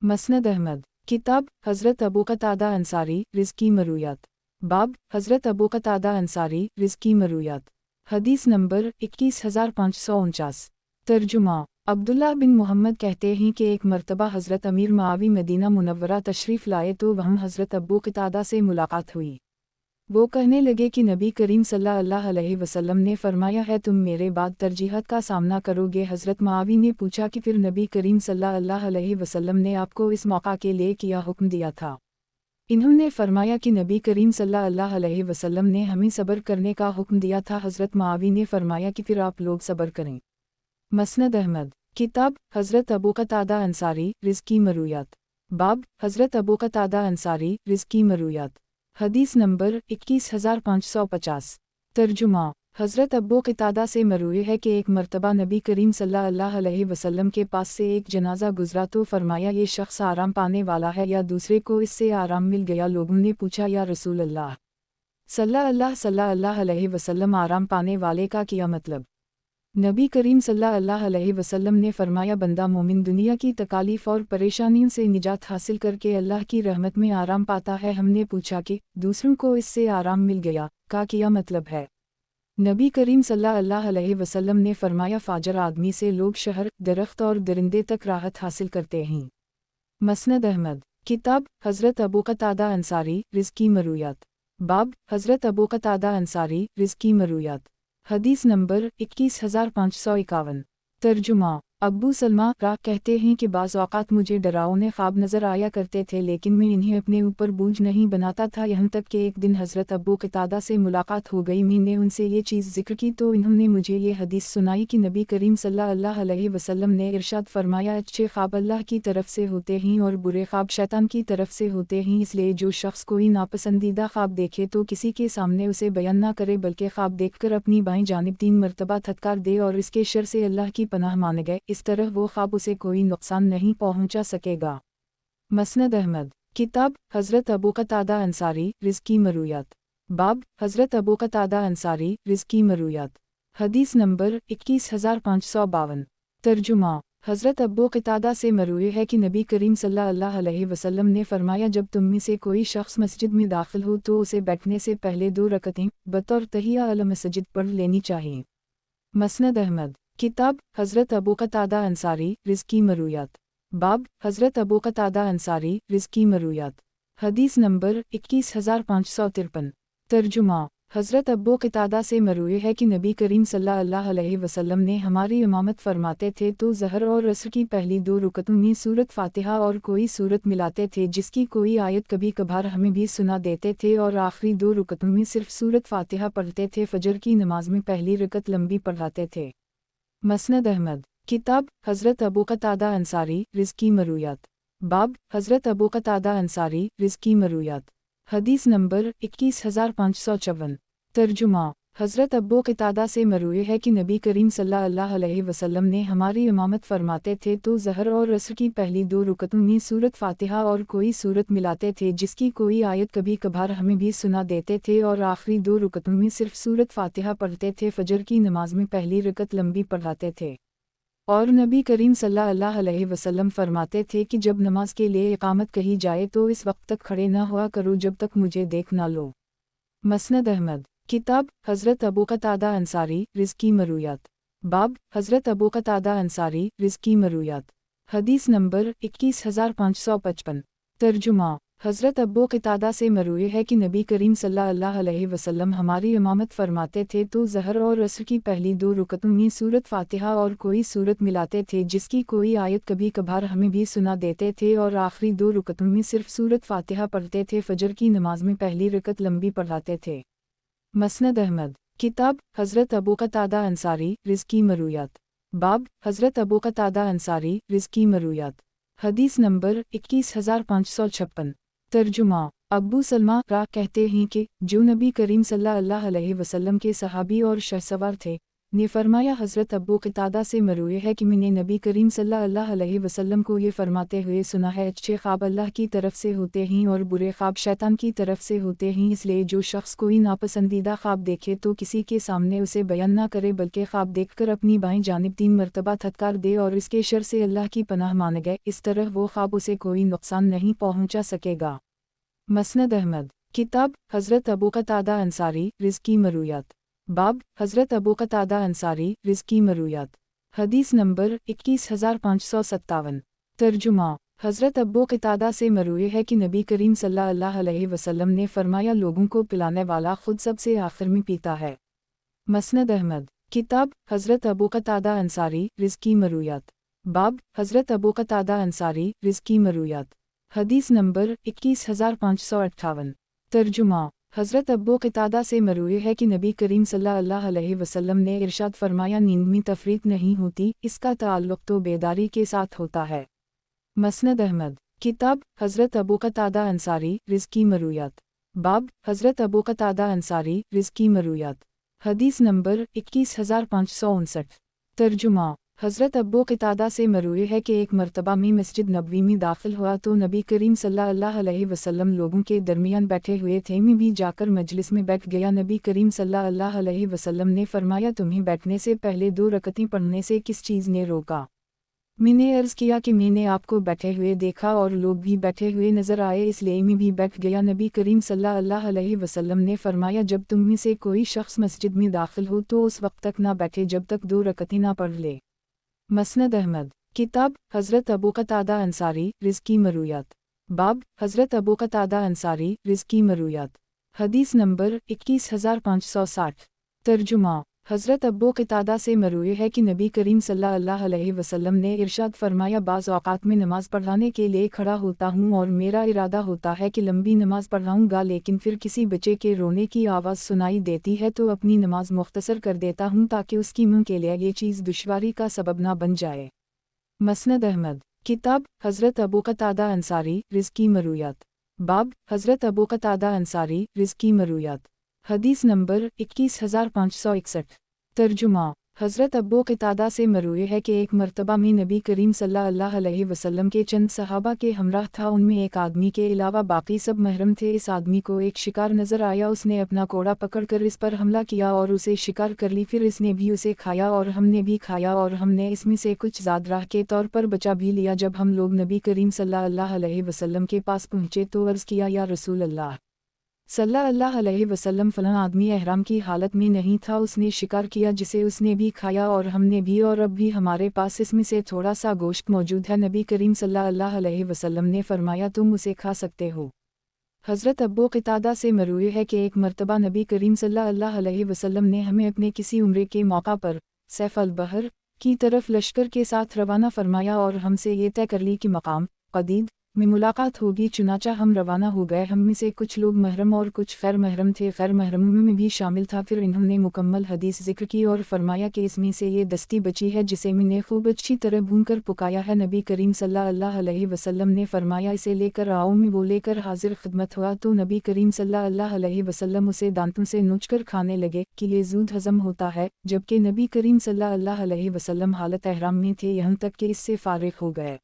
मसनद अहमद। किताब हज़रत अबू क़तादा अंसारी रिज़्की मरूयात। बाब हज़रत अबू क़तादा अंसारी रिज़्की मरूयात। हदीस नंबर 21549। तर्जुमा। अब्दुल्लाह बिन मोहम्मद कहते हैं कि एक मर्तबा हज़रत अमीर मुआवी मदीना मुनव्वरा तशरीफ़ लाए तो वहाँ हज़रत अबू क़तादा से मुलाकात हुई। वो कहने लगे कि नबी करीम सल्लल्लाहु अलैहि वसल्लम ने फरमाया है, तुम मेरे बाद तरजीहत का सामना करोगे। हज़रत मुआवी ने पूछा कि फिर नबी करीम सल्लल्लाहु अलैहि वसल्लम ने आपको इस मौका के लिए क्या हुक्म दिया था? इन्होंने फरमाया कि नबी करीम सल्लल्लाहु अलैहि वसल्लम ने हमें सब्र करने का हुक्म दिया था। हज़रत मुआवी ने फरमाया कि फिर आप लोग सब्र करें। मसनद अहमद। किताब हज़रत अबू क़तादा अंसारी रिज़्की मरूयात। बाब हज़रत अबू क़तादा अंसारी रिज़्की मरूयात। हदीस नंबर 21550। तर्जुमा। हज़रत अबू क़तादा से मरूए है कि एक मर्तबा नबी करीम सल्लल्लाहु अलैहि वसल्लम के पास से एक जनाजा गुजरा तो फरमाया, ये शख्स आराम पाने वाला है या दूसरे को इससे आराम मिल गया? लोगों ने पूछा, या रसूल अल्लाह सल्लल्लाहु अलैहि वसल्लम, आराम पाने वाले का क्या मतलब? नबी करीम सल्लल्लाहु अलैहि वसल्लम ने फरमाया, बंदा मोमिन दुनिया की तकालीफ और परेशानियों से निजात हासिल करके अल्लाह की रहमत में आराम पाता है। हमने पूछा कि दूसरों को इससे आराम मिल गया का क्या मतलब है? नबी करीम सल्लल्लाहु अलैहि वसल्लम ने फरमाया, फाजर आदमी से लोग शहर, दरख्त और दरिंदे तक राहत हासिल करते हैं। मसनद अहमद। किताब हज़रत अबू क़तादा अंसारी रिज़्की मरूयात। बाब हज़रत अबू क़तादा अंसारी रिज़्की मरूयात। हदीस नंबर 21551। तर्जुमा। ابو سلمہ را کہتے ہیں کہ بعض اوقات مجھے ڈراؤنے خواب نظر آیا کرتے تھے لیکن میں انہیں اپنے اوپر بوجھ نہیں بناتا تھا، یہاں تک کہ ایک دن حضرت ابو قتادہ سے ملاقات ہو گئی۔ میں نے ان سے یہ چیز ذکر کی تو انہوں نے مجھے یہ حدیث سنائی کہ نبی کریم صلی اللہ علیہ وسلم نے ارشاد فرمایا، اچھے خواب اللہ کی طرف سے ہوتے ہیں اور برے خواب شیطان کی طرف سے ہوتے ہیں، اس لیے جو شخص کوئی ناپسندیدہ خواب دیکھے تو کسی کے سامنے اسے بیان نہ کرے بلکہ خواب دیکھ کر اپنی بائیں جانب 3 مرتبہ تھتکار دے اور اس کے شر سے اللہ کی پناہ مانگے، اس طرح وہ خواب اسے کوئی نقصان نہیں پہنچا سکے گا۔ مسند احمد کتاب حضرت ابو قتادہ انصاری رزقی مرویات باب حضرت ابو قتادہ انصاری رزقی مرویات حدیث نمبر 21552 ترجمہ حضرت ابو قتادہ سے مروی ہے کہ نبی کریم صلی اللہ علیہ وسلم نے فرمایا، جب تم میں سے کوئی شخص مسجد میں داخل ہو تو اسے بیٹھنے سے پہلے 2 رکعتیں بطور تحیہ المسجد پڑھ لینی چاہیے۔ مسند احمد کتاب حضرت ابو قتادہ انصاری رزقی مرویات باب حضرت ابو قتادہ انصاری رزقی مرویات حدیث نمبر 21553 ترجمہ حضرت ابو قتادہ سے مروی ہے کہ نبی کریم صلی اللہ علیہ وسلم نے ہماری امامت فرماتے تھے تو ظہر اور عصر کی پہلی 2 رکعتوں میں سورت فاتحہ اور کوئی سورت ملاتے تھے جس کی کوئی آیت کبھی کبھار ہمیں بھی سنا دیتے تھے، اور آخری 2 رکعتوں میں صرف سورت فاتحہ پڑھتے تھے۔ فجر کی نماز میں پہلی رکعت لمبی پڑھاتے تھے۔ مسند احمد کتاب حضرت ابو قتادہ انصاری رزقی مرویات باب حضرت ابو قتادہ انصاری رزقی مرویات حدیث نمبر 21554 ترجمہ حضرت ابو قتادہ سے مروی ہے کہ نبی کریم صلی اللہ علیہ وسلم نے ہماری امامت فرماتے تھے تو ظہر اور عصر کی پہلی 2 رکعتوں میں سورت فاتحہ اور کوئی سورت ملاتے تھے جس کی کوئی آیت کبھی کبھار ہمیں بھی سنا دیتے تھے، اور آخری 2 رکعتوں میں صرف سورت فاتحہ پڑھتے تھے۔ فجر کی نماز میں پہلی رکعت لمبی پڑھاتے تھے، اور نبی کریم صلی اللہ علیہ وسلم فرماتے تھے کہ جب نماز کے لیے اقامت کہی جائے تو اس وقت تک کھڑے نہ ہوا کرو جب تک مجھے دیکھ نہ لو۔ مسند احمد کتاب حضرت ابو قتادہ انصاری رزقی مرویات باب حضرت ابو قتادہ انصاری رزقی مرویات حدیث نمبر 21555 ترجمہ حضرت ابو قتادہ سے مروی ہے کہ نبی کریم صلی اللہ علیہ وسلم ہماری امامت فرماتے تھے تو ظہر اور عصر کی پہلی 2 رکعتوں میں سورت فاتحہ اور کوئی سورت ملاتے تھے جس کی کوئی آیت کبھی کبھار ہمیں بھی سنا دیتے تھے، اور آخری 2 رکعتوں میں صرف سورت فاتحہ پڑھتے تھے۔ فجر کی نماز میں پہلی رکعت لمبی پڑھاتے تھے۔ مسند احمد کتاب حضرت ابو قتادہ انصاری رزقی مرویات باب حضرت ابو قتادہ انصاری رزقی مرویات حدیث نمبر 21556 ترجمہ ابو سلمہ را کہتے ہیں کہ جو نبی کریم صلی اللہ علیہ وسلم کے صحابی اور شہسوار تھے نے فرمایا، حضرت ابو قتادہ سے مروی ہے کہ میں نے نبی کریم صلی اللہ علیہ وسلم کو یہ فرماتے ہوئے سنا ہے، اچھے خواب اللہ کی طرف سے ہوتے ہیں اور برے خواب شیطان کی طرف سے ہوتے ہیں، اس لیے جو شخص کوئی ناپسندیدہ خواب دیکھے تو کسی کے سامنے اسے بیان نہ کرے بلکہ خواب دیکھ کر اپنی بائیں جانب 3 مرتبہ تھتکار دے اور اس کے شر سے اللہ کی پناہ مانگے، اس طرح وہ خواب اسے کوئی نقصان نہیں پہنچا سکے گا۔ مسند احمد کتاب حضرت ابو قتادہ انصاری رزقی مرویات باب حضرت ابو قتادہ انصاری رزقی مرویات حدیث نمبر 21557 ترجمہ حضرت ابو قتادہ سے مروی ہے کہ نبی کریم صلی اللہ علیہ وسلم نے فرمایا، لوگوں کو پلانے والا خود سب سے آخر میں پیتا ہے۔ مسند احمد کتاب حضرت ابو قتادہ انصاری رزقی مرویات باب حضرت ابو قتادہ انصاری رزقی مرویات حدیث نمبر 21558 ترجمہ حضرت ابو قتادہ سے مروی ہے کہ نبی کریم صلی اللہ علیہ وسلم نے ارشاد فرمایا، نیند میں تفریط نہیں ہوتی، اس کا تعلق تو بیداری کے ساتھ ہوتا ہے۔ مسند احمد کتاب حضرت ابو قتادہ انصاری رزقی مرویات باب حضرت ابو قتادہ انصاری رزقی مرویات حدیث نمبر 21559 ترجمہ حضرت ابو قتادہ سے مروی ہے کہ ایک مرتبہ میں مسجد نبوی میں داخل ہوا تو نبی کریم صلی اللہ علیہ وسلم لوگوں کے درمیان بیٹھے ہوئے تھے، میں بھی جا کر مجلس میں بیٹھ گیا۔ نبی کریم صلی اللہ علیہ وسلم نے فرمایا، تمہیں بیٹھنے سے پہلے 2 رکعتیں پڑھنے سے کس چیز نے روکا؟ میں نے عرض کیا کہ میں نے آپ کو بیٹھے ہوئے دیکھا اور لوگ بھی بیٹھے ہوئے نظر آئے، اس لیے میں بھی بیٹھ گیا۔ نبی کریم صلی اللہ علیہ وسلم نے فرمایا، جب تم میں سے کوئی شخص مسجد میں داخل ہو تو اس وقت تک نہ بیٹھے جب تک 2 رکعتیں نہ پڑھ لے۔ مسند احمد کتاب حضرت ابو قتادہ انصاری رزقی مرویات باب حضرت ابو قتادہ انصاری رزقی مرویات حدیث نمبر 21560 ترجمہ हज़रत अबू क़तादा से मरवी है कि नबी करीम सल्लल्लाहु अलैहि वसल्लम ने इरशाद फरमाया, बाज़ औक़ात में नमाज पढ़ाने के लिए खड़ा होता हूँ और मेरा इरादा होता है कि लंबी नमाज पढ़ाऊँगा, लेकिन फिर किसी बच्चे के रोने की आवाज़ सुनाई देती है तो अपनी नमाज मुख्तसर कर देता हूँ ताकि उसकी मुँह के लिए ये चीज़ दुश्वारी का सबब ना बन जाए। मसनद अहमद। किताब हज़रत अबू क़तादा अंसारी रिज़्क़ी मरूयात। बाब हज़रत अबू क़तादा अंसारी रिज़्क़ी मरूयात। हदीस नंबर 21561। तर्जुमा। हज़रत अबू क़तादा से मरवी है कि एक मरतबा में नबी करीम सल्लल्लाहु अलैहि वसल्लम के चंद सहाबा के हमराह था। उनमें एक आदमी के अलावा बाकी सब महरम थे। इस आदमी को एक शिकार नज़र आया। उसने अपना कोड़ा पकड़कर इस पर हमला किया और उसे शिकार कर ली। फिर इसने भी उसे खाया और हमने भी खाया और हमने इसमें से कुछ ज़ाद राह के तौर पर बचा भी लिया। जब हम लोग नबी करीम सल्लल्लाहु अलैहि वसल्लम के पास पहुँचे तो अर्ज़ किया, या रसूल अल्लाह सल्लल्लाहु अलैहि वसल्लम, फ़लाँ आदमी एहराम की हालत में नहीं था, उसने शिकार किया जिसे उसने भी खाया और हमने भी, और अब भी हमारे पास इसमें से थोड़ा सा गोश्त मौजूद है। नबी करीम सल्लल्लाहु अलैहि वसल्लम ने फरमाया, तुम उसे खा सकते हो। हज़रत अबू क़तादा से मरवी है कि एक मरतबा नबी करीम सल्लल्लाहु अलैहि वसल्लम ने हमें अपने किसी उम्रे के मौका पर सैफ़ अल-बहर की तरफ लश्कर के साथ रवाना फरमाया और हमसे ये तय कर ली कि मकाम क़दीद में मुलाकात होगी। चुनाचा हम रवाना हो गए। हम में से कुछ लोग महरम और कुछ ग़ैर महरम थे। ग़ैर महरम में भी शामिल था। फिर इन्होंने मुकम्मल हदीस ज़िक्र की और फरमाया कि इसमें से ये दस्ती बची है जिसे मैंने खूब अच्छी तरह भूनकर पकाया है। नबी करीम सल्लल्लाहु अलैहि वसल्लम ने फरमाया, इसे लेकर आओ। मैं वो लेकर हाजिर खिदमत हुआ तो नबी करीम सल्लल्लाहु अलैहि वसल्लम उसे दांतों से नोचकर खाने लगे कि ये ज़ूद हज़म होता है, जबकि नबी करीम सल्लल्लाहु अलैहि वसल्लम हालत एहराम में थे, यहाँ तक कि इससे फ़ारिग़ हो गए।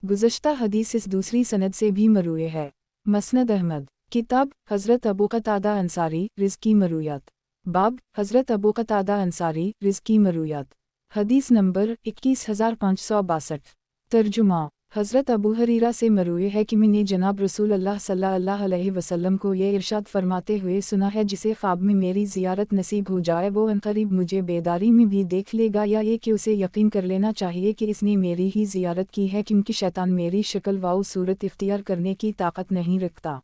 गुज़श्ता हदीस इस दूसरी सनद से भी मरवी है। मसनद अहमद। किताब हज़रत अबू क़तादा अंसारी रिज़्क़ी मरूयात। बाब हज़रत अबू क़तादा अंसारी रिज़्क़ी मरूयात। हदीस नंबर 21562। तर्जुमा। हज़रत अबू हरीरा से मरवी है कि मैंने जनाब रसूल अल्लाह सल्लल्लाहु अलैहि वसल्लम को ये इरशाद फरमाते हुए सुना है, जिसे ख्वाब में मेरी ज़ियारत नसीब हो जाए वो अनक़रीब मुझे बेदारी में भी देख लेगा, या ये कि उसे यकीन कर लेना चाहिए कि इसने मेरी ही ज़ियारत की है, क्योंकि शैतान मेरी शक्ल व सूरत इख्तियार करने की ताकत नहीं रखता।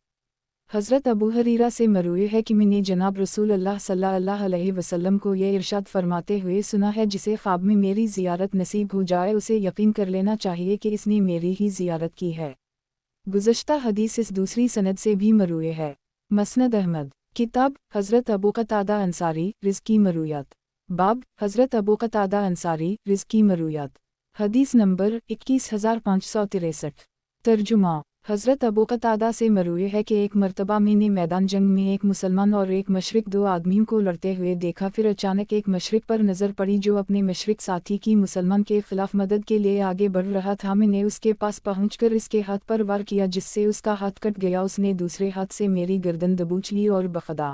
हज़रत अबू हरीरा से मरवी है कि मैंने जनाब रसूल अल्लाह सल्लल्लाहु अलैहि वसल्लम को ये इरशाद फरमाते हुए सुना है, जिसे ख्वाब में मेरी ज़ियारत नसीब हो जाए उसे यकीन कर लेना चाहिए कि इसने मेरी ही ज़ियारत की है। गुज़श्ता हदीस इस दूसरी सनद से भी मरवी है। मसनद अहमद। किताब हज़रत अबू क़तादा अंसारी रिज़्क़ी मरूयात। बाब हज़रत अबू क़तादा अंसारी रिज़्क़ी मरूयात। हदीस नंबर 21563। तर्जुमा। हज़रत अबू क़तादा से मरवी है कि एक मरतबा मैंने मैदान जंग में एक मुसलमान और एक मशरिक दो आदमियों को लड़ते हुए देखा। फिर अचानक एक मशरिक पर नज़र पड़ी जो अपने मशरिक साथी की मुसलमान के ख़िलाफ़ मदद के लिए आगे बढ़ रहा था। मैंने उसके पास पहुंचकर इसके हाथ पर वार किया जिससे उसका हाथ कट गया। उसने दूसरे हाथ से मेरी गर्दन दबोच ली और बखदा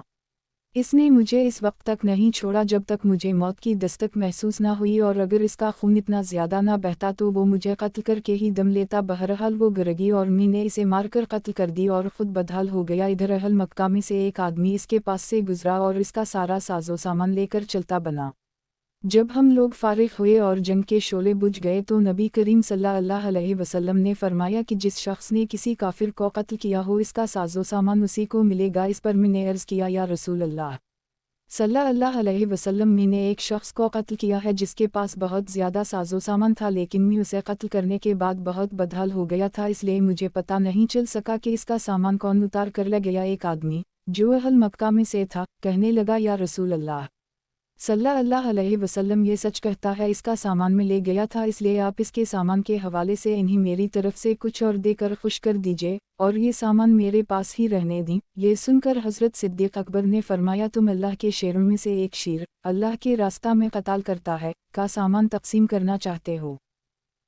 इसने मुझे इस वक्त तक नहीं छोड़ा जब तक मुझे मौत की दस्तक महसूस ना हुई, और अगर इसका खून इतना ज़्यादा ना बहता तो वो मुझे कत्ल करके ही दम लेता। बहरहाल वो गिरगी और मैंने इसे मारकर कत्ल कर दी और ख़ुद बदहाल हो गया। इधर अहल मक्का में से एक आदमी इसके पास से गुजरा और इसका सारा साजो सामान लेकर चलता बना। जब हम लोग फ़ारिग़ हुए और जंग के शोले बुझ गए तो नबी करीम सल्लल्लाहु अलैहि वसल्लम ने फरमाया कि जिस शख्स ने किसी काफिर को कत्ल किया हो इसका साजो सामान उसी को मिलेगा। इस पर मैंने अर्ज़ किया, या रसूल अल्लाह सल्लल्लाहु अलैहि वसल्लम, मैंने एक शख्स को कत्ल किया है जिसके पास बहुत ज़्यादा साजो सामान था, लेकिन मैं उसे कत्ल करने के बाद बहुत बदहाल हो गया था, इसलिए मुझे पता नहीं चल सका कि इसका सामान कौन उतार कर ले गया। एक आदमी जो अहल मक्का में से था कहने लगा, या रसूल अल्लाह सल्लल्लाहु अलैहि वसल्लम, ये सच कहता है इसका सामान में ले गया था, इसलिए आप इसके सामान के हवाले से इन्हीं मेरी तरफ से कुछ और देकर खुश कर दीजिए और ये सामान मेरे पास ही रहने दी। ये सुनकर हज़रत सिद्दीक़ अकबर ने फरमाया, तुम अल्लाह के शेरों में से एक शेर अल्लाह के रास्ता में कत्ल करता है का सामान तकसीम करना चाहते हो,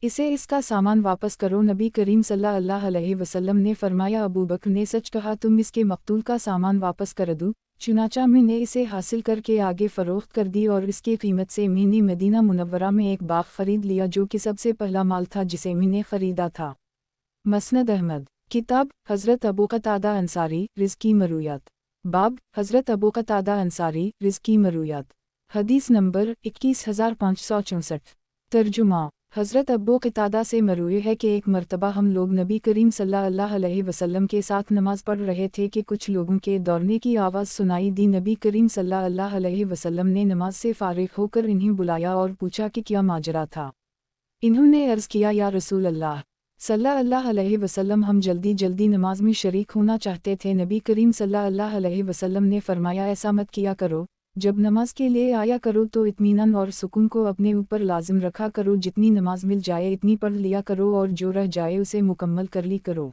इसे इसका सामान वापस करो। नबी करीम सल्लल्लाहु अलैहि वसल्लम ने फरमाया, अबू बकर ने सच कहा, तुम इसके मकतूल का सामान वापस कर दो। चुनाचा मैंने इसे हासिल करके आगे फ़रोख्त कर दी और इसकी कीमत से मैंने मदीना मुनव्वरा में एक बाग ख़रीद लिया जो कि सबसे पहला माल था जिसे मैंने ख़रीदा था। मसनद अहमद। किताब हज़रत अबू क़तादा अंसारी रिज़्क़ी मरूयात। बाब हज़रत अबू क़तादा अंसारी रिज़्क़ी मरूयात। हदीस नंबर 21564। तर्जुमा। حضرت ابو قتادہ سے مروی ہے کہ ایک مرتبہ ہم لوگ نبی کریم صلی اللہ علیہ وسلم کے ساتھ نماز پڑھ رہے تھے کہ کچھ لوگوں کے دوڑنے کی آواز سنائی دی۔ نبی کریم صلی اللہ علیہ وسلم نے نماز سے فارغ ہو کر انہیں بلایا اور پوچھا کہ کیا ماجرا تھا۔ انہوں نے عرض کیا، یا رسول اللہ صلی اللہ علیہ وسلم، ہم جلدی جلدی نماز میں شریک ہونا چاہتے تھے۔ نبی کریم صلی اللہ علیہ وسلم نے فرمایا، ایسا مت کیا کرو، جب نماز کے لیے آیا کرو تو اطمینان اور سکون کو اپنے اوپر لازم رکھا کرو، جتنی نماز مل جائے اتنی پڑھ لیا کرو اور جو رہ جائے اسے مکمل کر لی کرو۔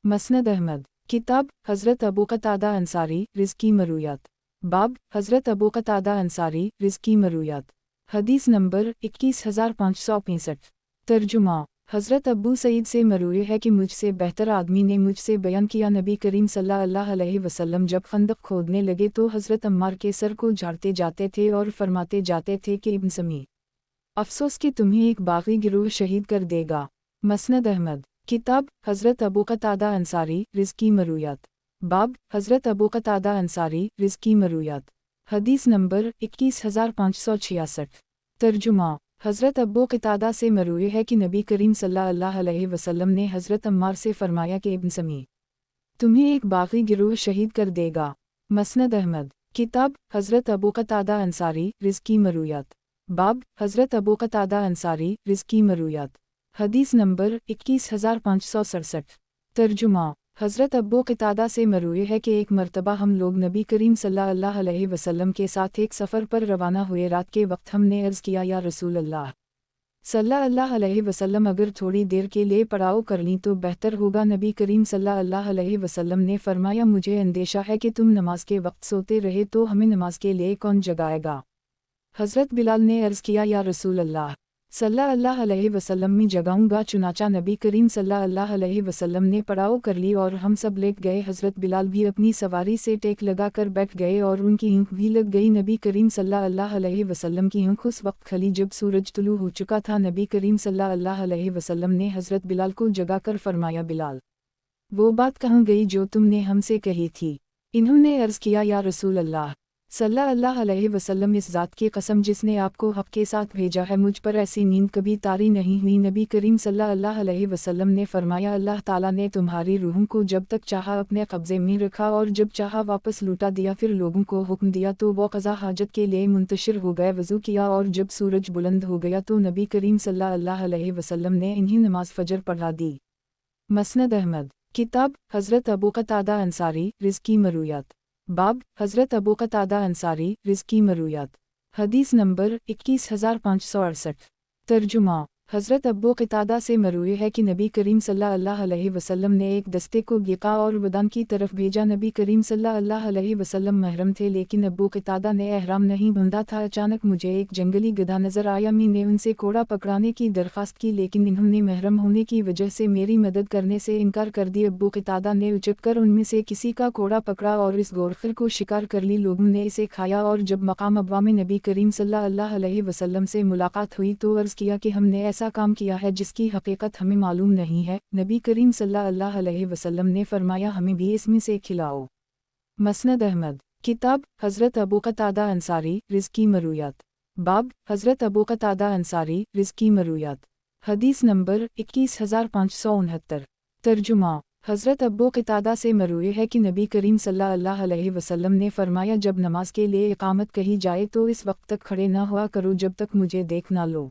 مسند احمد، کتاب حضرت ابو قتادہ انصاری رزقی مرویات، باب حضرت ابو قتادہ انصاری رزقی مرویات، حدیث نمبر 21565۔ ترجمہ، حضرت ابو سعید سے مروی ہے کہ مجھ سے بہتر آدمی نے مجھ سے بیان کیا، نبی کریم صلی اللہ علیہ وسلم جب خندق کھودنے لگے تو حضرت عمار کے سر کو جھاڑتے جاتے تھے اور فرماتے جاتے تھے کہ ابن سمی، افسوس کہ تمہیں ایک باغی گروہ شہید کر دے گا۔ مسند احمد، کتاب حضرت ابو قتادہ انصاری رزقی مرویات، باب حضرت ابو قتادہ انصاری رزقی مرویات، حدیث نمبر 21566۔ ترجمہ، حضرت ابو قتادہ سے مروی ہے کہ نبی کریم صلی اللہ علیہ وسلم نے حضرت عمار سے فرمایا کہ ابن سمی، تمہیں ایک باغی گروہ شہید کر دے گا۔ مسند احمد، کتاب حضرت ابو قتادہ انصاری رزقی مرویات، باب حضرت ابو قتادہ انصاری رزقی مرویات، حدیث نمبر 21567۔ ترجمہ، حضرت ابو قتادہ سے مروی ہے کہ ایک مرتبہ ہم لوگ نبی کریم صلی اللہ علیہ وسلم کے ساتھ ایک سفر پر روانہ ہوئے۔ رات کے وقت ہم نے عرض کیا، یا رسول اللہ صلی اللہ علیہ وسلم، اگر تھوڑی دیر کے لیے پڑاؤ کر لیں تو بہتر ہوگا۔ نبی کریم صلی اللہ علیہ وسلم نے فرمایا، مجھے اندیشہ ہے کہ تم نماز کے وقت سوتے رہے تو ہمیں نماز کے لیے کون جگائے گا؟ حضرت بلال نے عرض کیا، یا رسول اللہ صلی اللہ علیہ وسلم، میں جگاؤں گا۔ چنانچہ نبی کریم صلی اللہ علیہ وسلم نے پڑاؤ کر لی اور ہم سب لیٹ گئے۔ حضرت بلال بھی اپنی سواری سے ٹیک لگا کر بیٹھ گئے اور ان کی آنکھ بھی لگ گئی۔ نبی کریم صلی اللہ علیہ وسلم کی آنکھ اس وقت کھلی جب سورج طلوع ہو چکا تھا۔ نبی کریم صلی اللہ علیہ وسلم نے حضرت بلال کو جگا کر فرمایا، بلال، وہ بات کہاں گئی جو تم نے ہم سے کہی تھی؟ انہوں نے عرض کیا، یا رسول اللہ صلی اللہ علیہ وسلم، اس ذات کی قسم جس نے آپ کو حق کے ساتھ بھیجا ہے، مجھ پر ایسی نیند کبھی طاری نہیں ہوئی۔ نبی کریم صلی اللہ علیہ وسلم نے فرمایا، اللہ تعالیٰ نے تمہاری روحوں کو جب تک چاہا اپنے قبضے میں رکھا اور جب چاہا واپس لوٹا دیا۔ پھر لوگوں کو حکم دیا تو وہ قضا حاجت کے لیے منتشر ہو گئے۔ وضو کیا اور جب سورج بلند ہو گیا تو نبی کریم صلی اللہ علیہ وسلم نے انہیں نماز فجر پڑھا دی۔ مسند احمد، کتاب حضرت ابو قتادہ انصاری رزقی مرویات، باب حضرت ابو قتادہ انصاری رزقی مرویات، حدیث نمبر 21568۔ ترجمہ، حضرت ابو قتادہ سے مروی ہے کہ نبی کریم صلی اللہ علیہ وسلم نے ایک دستے کو گقا اور ودان کی طرف بھیجا۔ نبی کریم صلی اللہ علیہ وسلم محرم تھے لیکن ابو قتادہ نے احرام نہیں باندھا تھا۔ اچانک مجھے ایک جنگلی گدھا نظر آیا۔ میں نے ان سے کوڑا پکڑانے کی درخواست کی لیکن انہوں نے محرم ہونے کی وجہ سے میری مدد کرنے سے انکار کر دی۔ ابو قتادہ نے اچک کر ان میں سے کسی کا کوڑا پکڑا اور اس گورخر کو شکار کر لی۔ لوگوں نے اسے کھایا اور جب مقام ابوا میں نبی کریم صلی اللہ علیہ وسلم سے ملاقات ہوئی تو عرض کیا کہ ہم نے ایسا کام کیا ہے جس کی حقیقت ہمیں معلوم نہیں ہے۔ نبی کریم صلی اللہ علیہ وسلم نے فرمایا، ہمیں بھی اس میں سے کھلاؤ۔ مسند احمد، کتاب حضرت ابو قتادہ انصاری رزقی مرویات، باب حضرت ابو قتادہ انصاری رزقی مرویات، حدیث نمبر 21569۔ ترجمہ، حضرت ابو قتادہ سے مروی ہے کہ نبی کریم صلی اللہ علیہ وسلم نے فرمایا، جب نماز کے لیے اقامت کہی جائے تو اس وقت تک کھڑے نہ ہوا کرو جب تک مجھے دیکھ نہ لو۔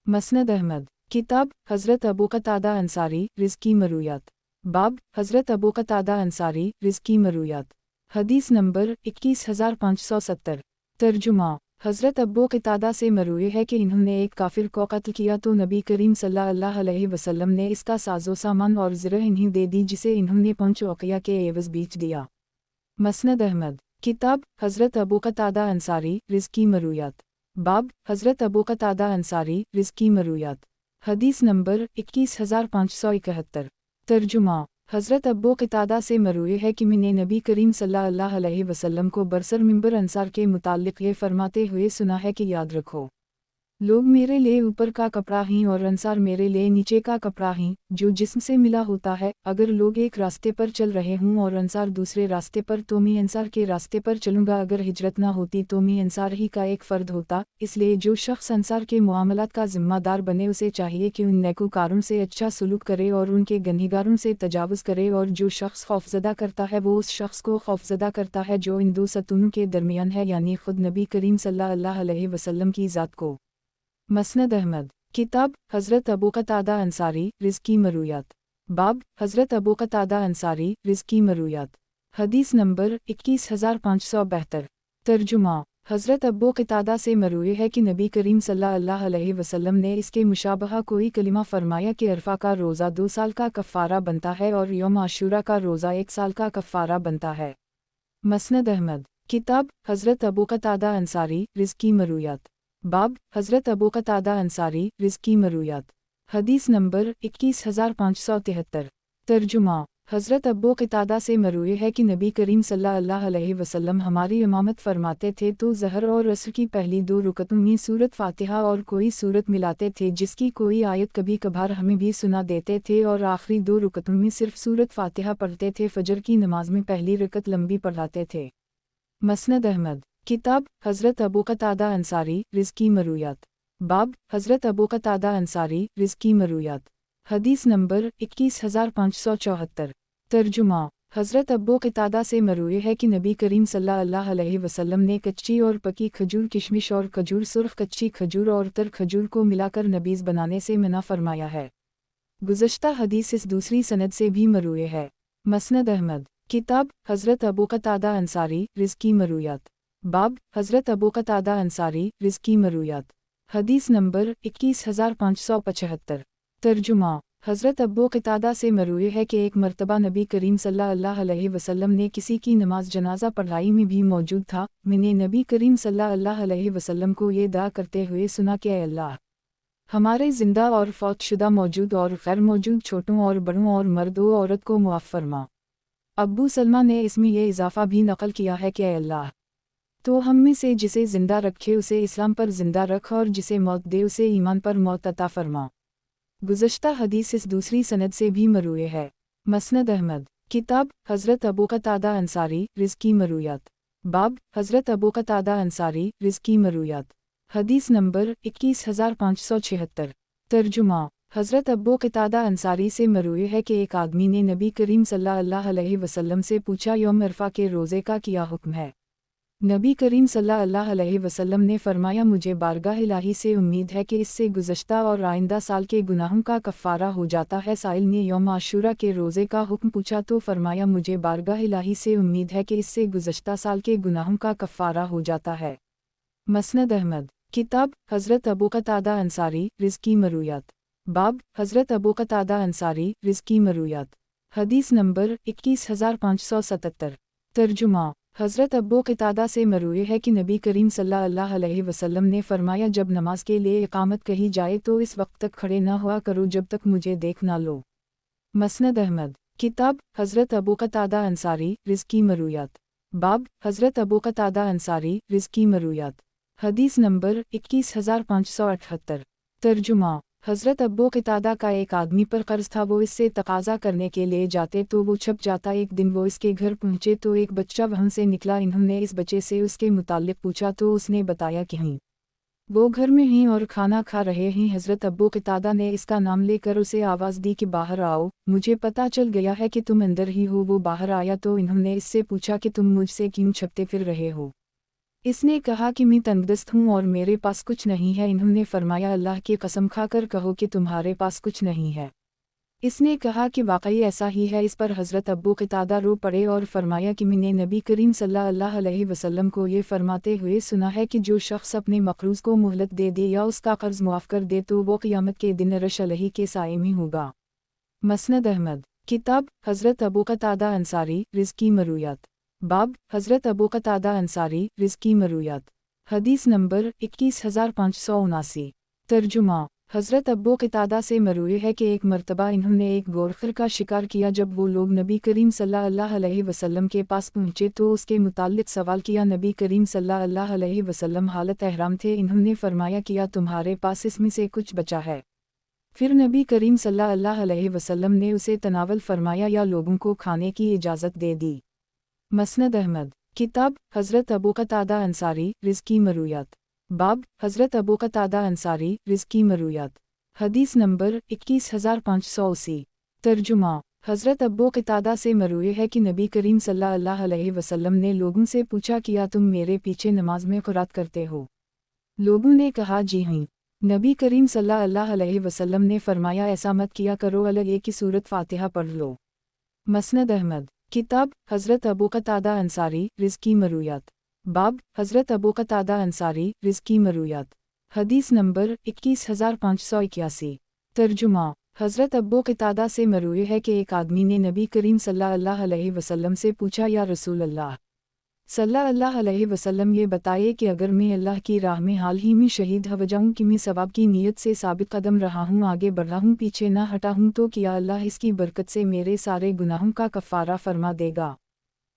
مسند احمد، کتاب حضرت ابو قتادہ انصاری رزقی مرویات، باب حضرت ابو قتادہ انصاری رزقی مرویات، حدیث نمبر 21570۔ ترجمہ، حضرت ابو قتادہ سے مروی ہے کہ انہوں نے ایک کافر کو قتل کیا تو نبی کریم صلی اللہ علیہ وسلم نے اس کا ساز و سامان اور زرہ انہیں دے دی جسے انہوں نے 5 اوقیہ کے عوض بیچ دیا۔ مسند احمد، کتاب حضرت ابو قتادہ انصاری رزقی مرویات، باب حضرت ابو قتادہ انصاری رزقی مرویات، حدیث نمبر 21571۔ ترجمہ، حضرت ابو قتادہ سے مروی ہے کہ میں نے نبی کریم صلی اللہ علیہ وسلم کو برسر منبر انصار کے متعلق یہ فرماتے ہوئے سنا ہے کہ یاد رکھو، लोग मेरे लिए ऊपर का कपड़ा ही और अंसार मेरे लिए नीचे का कपड़ा ही, जो जिस्म से मिला होता है। अगर लोग एक रास्ते पर चल रहे हों और अंसार दूसरे रास्ते पर, तो मैं अंसार के रास्ते पर चलूँगा। अगर हिजरत ना होती तो मैं अंसार ही का एक फ़र्द होता। इसलिए जो शख्स अंसार के मामलात का ज़िम्मेदार बने, उसे चाहिए कि उन नेकोकारों से अच्छा सलूक करे और उनके गनहिगारों से तजावुज़ करे, और जो शख्स खौफज़दा करता है वो उस शख्स को खौफज़दा करता है जो इन दो सतूनों के दरमियान है, यानी खुद नबी करीम सल्लल्लाहु अलैहि वसल्लम की ज़ात को। मसनद अहमद। किताब हज़रत अबू क़तादा अंसारी रिज़्की मरूयात। बाब हज़रत अबू क़तादा अंसारी रिज़्की मरूयात। हदीस नंबर 21572। तर्जुमा हज़रत अबू क़तादा से मरूए है कि नबी करीम सल्लल्लाहु अलैहि वसल्लम ने इसके मुशाबहा कोई कलिमा फरमाया कि अरफा का रोज़ा 2 साल का कफ़ारा बनता है और यौम आशूरा का रोज़ा 1 साल का कफ़ारा बनता है। मसनद अहमद। किताब हज़रत अबू क़तादा अंसारी रिज़्की मरूयात। बाब हज़रत अबू क़तादा अंसारी रिज़्की मरूयात। हदीस नंबर 21573। तर्जुमा हज़रत अबू क़तादा से मरूए है कि नबी करीम सल्लल्लाहु अलैहि वसल्लम हमारी इमामत फरमाते थे तो ज़हर और असर की पहली 2 रुकतों में सूरत फ़ातिहा और कोई सूरत मिलाते थे, जिसकी कोई आयत कभी कभार हमें भी सुना देते थे, और आखिरी 2 रुकतों में सिर्फ सूरत फ़ातिहा पढ़ते थे। फ़जर की नमाज में पहली रकत लंबी पढ़ाते थे। मसनद अहमद। किताब हज़रत अबू क़तादा अंसारी रिज़्की मरूयात। बाब हज़रत अबू क़तादा अंसारी रिज़्की मरूयात। हदीस नंबर 21574। तर्जुमा हज़रत अबू क़तादा से मरूए है कि नबी करीम सल्लल्लाहु अलैहि वसल्लम ने कच्ची और पकी खजूर, किशमिश और खजूर, सुर्ख कच्ची खजूर और तर खजूर को मिलाकर नबीज़ बनाने से मना फरमाया है। गुज़श्ता हदीस इस दूसरी सनद से भी मरूए है। मसनद अहमद। किताब हज़रत अबू क़तादा अंसारी रिज़्की मरूयात। बाब हज़रत अबू क़तादा अंसारी रिज़्की मरूयात। हदीस नंबर 21575। तर्जुमा हज़रत अबू क़तादा से मरूए है कि एक मरतबा नबी करीम सल्लल्लाहु अलैहि वसल्लम ने किसी की नमाज जनाजा पढ़ाई में भी मौजूद था। मैंने नबी करीम सल्लल्लाहु अलैहि वसल्लम को ये दुआ करते हुए सुना कि ऐ अल्लाह, हमारे ज़िंदा और फौतशुदा, मौजूद और गैर मौजूद, छोटों और बड़ों और मर्दों औरत को मुआफ़ फरमा। अब्बू सलमा ने इसमें यह इजाफ़ा भी नक़ल किया है कि ऐ अल्लाह, तो हम में से जिसे ज़िंदा रखे उसे इस्लाम पर ज़िंदा रख, और जिसे मौत दे उसे ईमान पर मौत अता फरमा। गुज़श्ता हदीस इस दूसरी सनद से भी मरूए है। मसनद अहमद। किताब हज़रत अबू क़तादा अंसारी रिज़्की मरूयात। बाब हज़रत अबू क़तादा अंसारी रिज़्की मरूयात। हदीस नंबर 21576। तर्जुमा हज़रत अबू क़तादा अंसारी से मरूए है कि एक आदमी ने नबी करीम सल्लल्लाहु अलैहि वसल्लम से पूछा, यौम अरफा के रोज़े का क्या हुक्म है? नबी करीम सल्लल्लाहु अलैहि वसल्लम ने फरमाया, मुझे बारगाह इलाही से उम्मीद है कि इससे गुज़श्ता और आइंदा साल के गुनाहों का कफ़ारा हो जाता है। साइल ने यौम आशूरा के रोज़े का हुक्म पूछा तो फरमाया, मुझे बारगाह इलाही से उम्मीद है कि इससे गुज़श्ता साल के गुनाहों का कफ़ारा हो जाता है। मसनद अहमद। किताब हज़रत अबू क़तादा अंसारी रिज़्की मरूयात। बाब हज़रत अबू क़तादा अंसारी रिज़्की मरूयात। हदीस नंबर 21577। तर्जुमा हज़रत अबू क़तादा से मरूए है कि नबी करीम सल्लल्लाहु अलैहि वसल्लम ने फरमाया, जब नमाज के लिए इकामत कही जाए तो इस वक्त तक खड़े न हुआ करो जब तक मुझे देख ना लो। मसनद अहमद। किताब हज़रत अबू क़तादा अंसारी रिज़्की मरूयात। बाब हज़रत अबू क़तादा अंसारी रिज़्की मरूयात। हदीस नंबर 21578। तर्जुमा हज़रत अबू क़तादा का एक आदमी पर कर्ज था, वो इससे तकाज़ा करने के लिए जाते तो वो छप जाता। एक दिन वो इसके घर पहुँचे तो एक बच्चा वहाँ से निकला। इन्होंने इस बच्चे से उसके मुताल्लिक़ पूछा तो उसने बताया कि वो घर में हैं और खाना खा रहे हैं। हज़रत अबू क़तादा ने इसका नाम लेकर उसे आवाज़ दी कि बाहर आओ, मुझे पता चल गया है कि तुम अंदर ही हो। वो बाहर आया तो इन्होंने इससे पूछा कि तुम मुझसे क्यों छपते फिर रहे हो? इसने कहा कि मैं तंगदस्त हूँ और मेरे पास कुछ नहीं है। इन्होंने फरमाया, अल्लाह की कसम खाकर कहो कि तुम्हारे पास कुछ नहीं है। इसने कहा कि वाकई ऐसा ही है। इस पर हज़रत अबू क़तादा रो पड़े और फरमाया कि मैंने नबी करीम सल्लल्लाहु अलैहि वसल्लम को ये फरमाते हुए सुना है कि जो शख्स अपने मक़रूज़ को मोहलत दे दे या उसका कर्ज़ मुआफ़ कर दे तो वो क़यामत के दिन अर्श अलैहि के साए में होगा। मसनद अहमद। किताब हज़रत अबू क़तादा अंसारी रिज़्की मरूयात। बाब हज़रत अबू क़तादा अंसारी रिज़्की मरूयात। हदीस नंबर 21579। तर्जुमा حضرت ابو قتادہ سے مروی ہے کہ ایک مرتبہ انہوں نے ایک گورخر کا شکار کیا۔ جب وہ لوگ نبی کریم صلی اللہ علیہ وسلم کے پاس پہنچے تو اس کے متعلق سوال کیا۔ نبی کریم صلی اللہ علیہ وسلم حالت احرام تھے۔ انہوں نے فرمایا کیا تمہارے پاس اس میں سے کچھ بچا ہے؟ پھر نبی کریم صلی اللہ علیہ وسلم نے اسے تناول فرمایا یا لوگوں کو کھانے کی اجازت دے دی۔ مسند احمد کتاب حضرت ابو قتادہ انصاری رزقی مرویات باب حضرت ابو قتادہ انصاری رزقی مرویات حدیث نمبر 21580 ترجمہ حضرت ابو قتادہ سے مروی ہے کہ نبی کریم صلی اللہ علیہ وسلم نے لوگوں سے پوچھا کیا تم میرے پیچھے نماز میں قرات کرتے ہو؟ لوگوں نے کہا جی ہاں۔ نبی کریم صلی اللہ علیہ وسلم نے فرمایا ایسا مت کیا کرو، الگ ایک کی سورت فاتحہ پڑھ لو۔ مسند احمد کتاب حضرت ابو قتادہ انصاری رزقی مرویات باب حضرت ابو قتادہ انصاری رزقی مرویات حدیث نمبر 21581 ترجمہ حضرت ابو قتادہ سے مروی ہے کہ ایک آدمی نے نبی کریم صلی اللہ علیہ وسلم سے پوچھا یا رسول اللہ صلی اللہ علیہ وسلم یہ بتائے کہ اگر میں اللہ کی راہ میں حال ہی میں شہید ہو جاؤں کہ میں ثواب کی نیت سے ثابت قدم رہا ہوں، آگے بڑھ رہا ہوں، پیچھے نہ ہٹا ہوں، تو کیا اللہ اس کی برکت سے میرے سارے گناہوں کا کفارہ فرما دے گا؟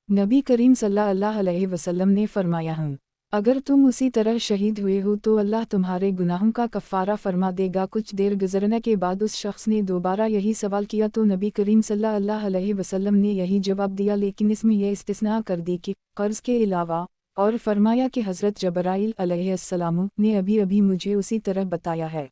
نبی کریم صلی اللہ علیہ وسلم نے فرمایا ہوں۔ اگر تم اسی طرح شہید ہوئے ہو تو اللہ تمہارے گناہوں کا کفارہ فرما دے گا۔ کچھ دیر گزرنے کے بعد اس شخص نے دوبارہ یہی سوال کیا تو نبی کریم صلی اللہ علیہ وسلم نے یہی جواب دیا، لیکن اس میں یہ استثناء کر دی کہ قرض کے علاوہ، اور فرمایا کہ حضرت جبرائیل علیہ السلام نے ابھی مجھے اسی طرح بتایا ہے۔